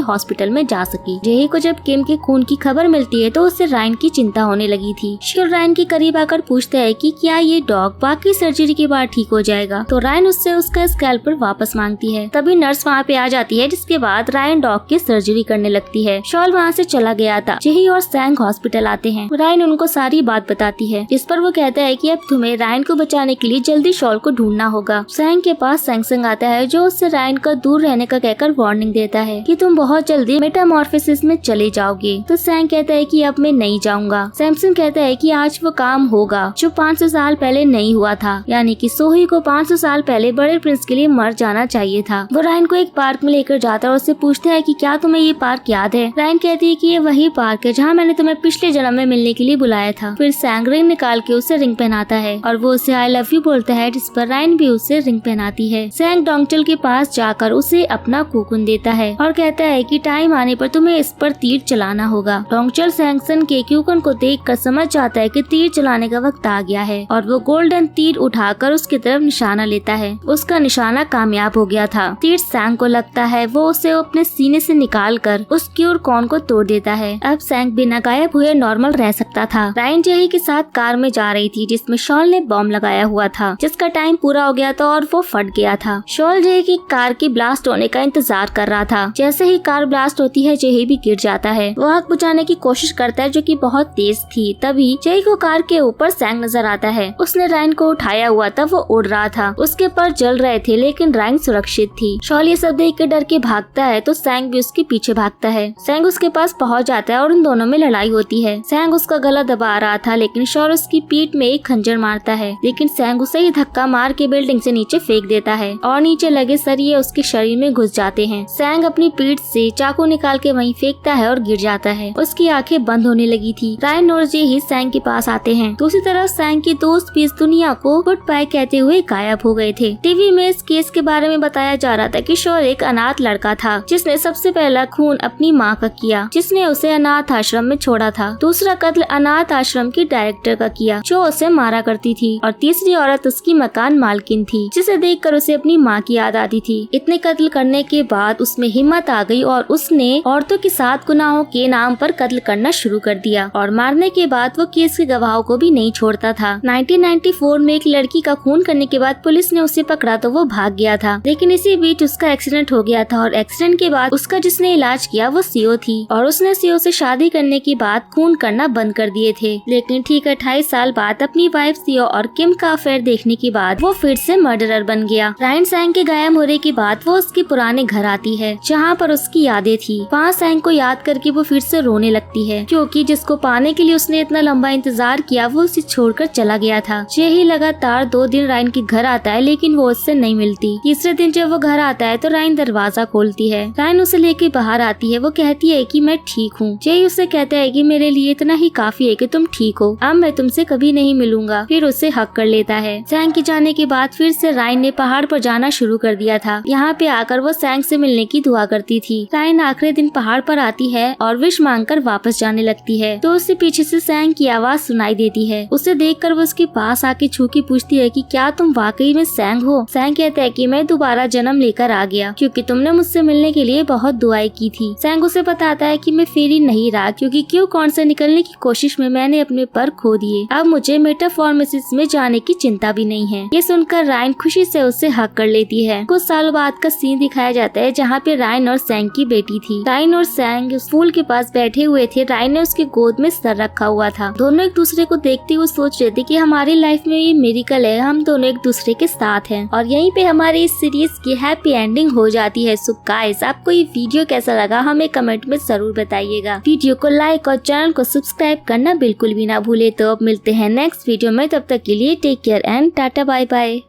हॉस्पिटल में जा सके। जेही को जब किम के खून की खबर मिलती है तो उससे रायन की चिंता होने लगी थी। शिव रायन के करीब आकर पूछता है कि क्या ये डॉग बाकी सर्जरी के बाद ठीक हो जाएगा। तो रायन उससे उसका स्कैल्पेल वापस मांगती है। तभी नर्स वहाँ पे आ जाती है, जिसके बाद रायन डॉग की सर्जरी करने लगती है। शॉल वहाँ से चला गया था। जेही और सैंग हॉस्पिटल आते हैं। रायन उनको सारी बात बताती है, जिस पर वो कहता है कि अब तुम्हें रायन को बचाने के लिए जल्दी शॉल को ढूंढना होगा। सैंग के पास सैमसंग आता है जो उससे रायन का दूर रहने का कहकर वार्निंग देता है कि तुम बहुत जल्दी मेटामॉर्फोसिस में चले जाओगे। तो सैंग कहता है कि अब मैं नहीं जाऊंगा। सैमसंग कहता है कि आज वो काम होगा जो 500 साल पहले नहीं हुआ था, यानी कि सोही को 500 साल पहले बड़े प्रिंस के लिए मर जाना चाहिए था। वो रायन को एक पार्क में लेकर जाता है और उससे पूछता है कि क्या तुम्हें ये पार्क याद है। रायन कहती है कि ये वही पार्क है जहाँ मैंने तुम्हें पिछले जन्म में मिलने के लिए बुलाया था। फिर सैंग रिंग निकाल के उसे रिंग पहनाता है और वो उसे आई लव यू बोलता है, जिस पर रायन भी उसे रिंग पहनाती है। सैंग डोंगचल के पास जाकर उसे अपना कोकुन देता है और कहता है कि टाइम आने पर तुम्हें इस पर तीर चलाना होगा। डोंगचल सैंगसन के कोकुन को देखकर समझ जाता है कि तीर चलाने का वक्त आ गया है और वो गोल्डन तीर उठाकर उसकी तरफ निशाना लेता है। उसका निशाना कामयाब हो गया था। तीर सैंग को लगता है। वो उसे अपने सीने से निकाल कर उस क्यूर कॉन को तोड़ देता है। अब सैंग बिना गायब हुए नॉर्मल रह सकता था। रायन जेही के साथ कार में जा रही थी जिसमें शॉल ने बॉम्ब लगाया हुआ था, जिसका टाइम पूरा हो गया था और वो फट गया था। शॉल जेही की कार की ब्लास्ट ब्लास्ट होने का इंतजार कर रहा था। जैसे ही कार ब्लास्ट होती है जय भी गिर जाता है। वो आग बुझाने की कोशिश करता है जो कि बहुत तेज थी। तभी जय को कार के ऊपर सैंग नजर आता है। उसने रायन को उठाया हुआ था, वो उड़ रहा था। उसके पर जल रहे थे लेकिन रायन सुरक्षित थी। शॉल ये सब देख के डर के भागता है तो सैंग भी उसके पीछे भागता है। सैंग उसके पास पहुंच जाता है और उन दोनों में लड़ाई होती है। सैंग उसका गला दबा रहा था लेकिन शॉल उसकी पीठ में एक खंजर मारता है, लेकिन सैंग उसे ही धक्का मार के बिल्डिंग से नीचे फेंक देता है और नीचे लगे सरिये उसके शरीर में घुस जाते हैं। सैंग अपनी पीठ से चाकू निकाल के वहीं फेंकता है और गिर जाता है। उसकी आंखें बंद होने लगी थी। रायन और जे ही सैंग के पास आते हैं। दूसरी तरफ सैंग के दोस्त भी इस दुनिया को गुड बाय कहते हुए गायब हो गए थे। टीवी में इस केस के बारे में बताया जा रहा था कि शॉल एक अनाथ लड़का था जिसने सबसे पहला खून अपनी माँ का किया, जिसने उसे अनाथ आश्रम में छोड़ा था। दूसरा कत्ल अनाथ आश्रम की डायरेक्टर का किया जो उसे मारा करती थी, और तीसरी औरत उसकी मकान मालकिन थी जिसे देखकर उसे अपनी माँ की याद आती थी। इतने कत्ल करने के बाद उसमें हिम्मत आ गई और उसने औरतों के साथ गुनाहों के नाम पर कत्ल करना शुरू कर दिया, और मारने के बाद वो केस के गवाहों को भी नहीं छोड़ता था। 1994 में एक लड़की का खून करने के बाद पुलिस ने उसे पकड़ा तो वो भाग गया था, लेकिन इसी बीच उसका एक्सीडेंट हो गया था और एक्सीडेंट के बाद उसका जिसने इलाज किया वो सीओ थी, और उसने सीओ से शादी करने के बाद खून करना बंद कर दिए थे। लेकिन ठीक 28 साल बाद अपनी वाइफ सीओ और किम का अफेयर देखने के बाद वो फिर से मर्डरर बन गया। रायन सैंग के गायब होने के बाद वो उसके पुराने घर आती है जहाँ पर उसकी यादें थी। वहाँ सैंग को याद करके वो फिर से रोने लगती है क्योंकि जिसको पाने के लिए उसने इतना लंबा इंतजार किया वो उसे छोड़कर चला गया था। यही लगातार 2 दिन रायन के घर आता है लेकिन वो उससे नहीं मिलती। तीसरे दिन जब वो घर आता है तो रायन दरवाजा खोलती है। रायन उसे लेके बाहर आती है। वो कहती है कि मैं ठीक हूँ। जय उसे कहता है कि मेरे लिए इतना ही काफी है कि तुम ठीक हो, अब मैं तुमसे कभी नहीं मिलूंगा। फिर उसे हक कर लेता है। सैंग के जाने के बाद फिर से रायन ने पहाड़ पर जाना शुरू कर दिया था। यहाँ पे आकर वो सैंग से मिलने की दुआ करती थी। रायन आखिरी दिन पहाड़ पर आती है और विश मांगकर वापस जाने लगती है तो उससे पीछे से सैंग की आवाज सुनाई देती है। उसे देखकर वो उसके पास आके छू के पूछती है कि क्या तुम वाकई में सैंग हो। सैंग कहता है कि मैं दोबारा जन्म लेकर आ गया क्योंकि तुमने मुझसे मिलने के लिए बहुत दुआएं की थी। सैंग उसे बताता है कि मैं फेरी नहीं रहा क्योंकि क्यों कौन से निकलने की कोशिश में मैंने अपने पर खो दिए। अब मुझे मेटाफॉर्मेसिस में जाने की चिंता भी नहीं है। ये सुनकर रायन खुशी से उसे हक कर लेती है। कुछ सालों बाद का सीन दिखाया जाता है जहाँ पे रायन और सैंग की बेटी थी। रायन और सैंग स्कूल के पास बैठे हुए थे। रायन ने उसके गोद में सर रखा हुआ था। दोनों एक दूसरे को देखते हुए सोच रहे थे कि हमारी लाइफ में ये मिरेकल है, हम दोनों एक दूसरे के साथ हैं। और यहीं पे हमारी इस सीरीज की हैप्पी एंडिंग हो जाती है। सो गाइस, आपको ये वीडियो कैसा लगा हमें कमेंट में जरूर बताइएगा। वीडियो को लाइक और चैनल को सब्सक्राइब करना बिल्कुल भी ना भूले। तो अब मिलते हैं नेक्स्ट वीडियो में, तब तक के लिए take care and tata bye bye.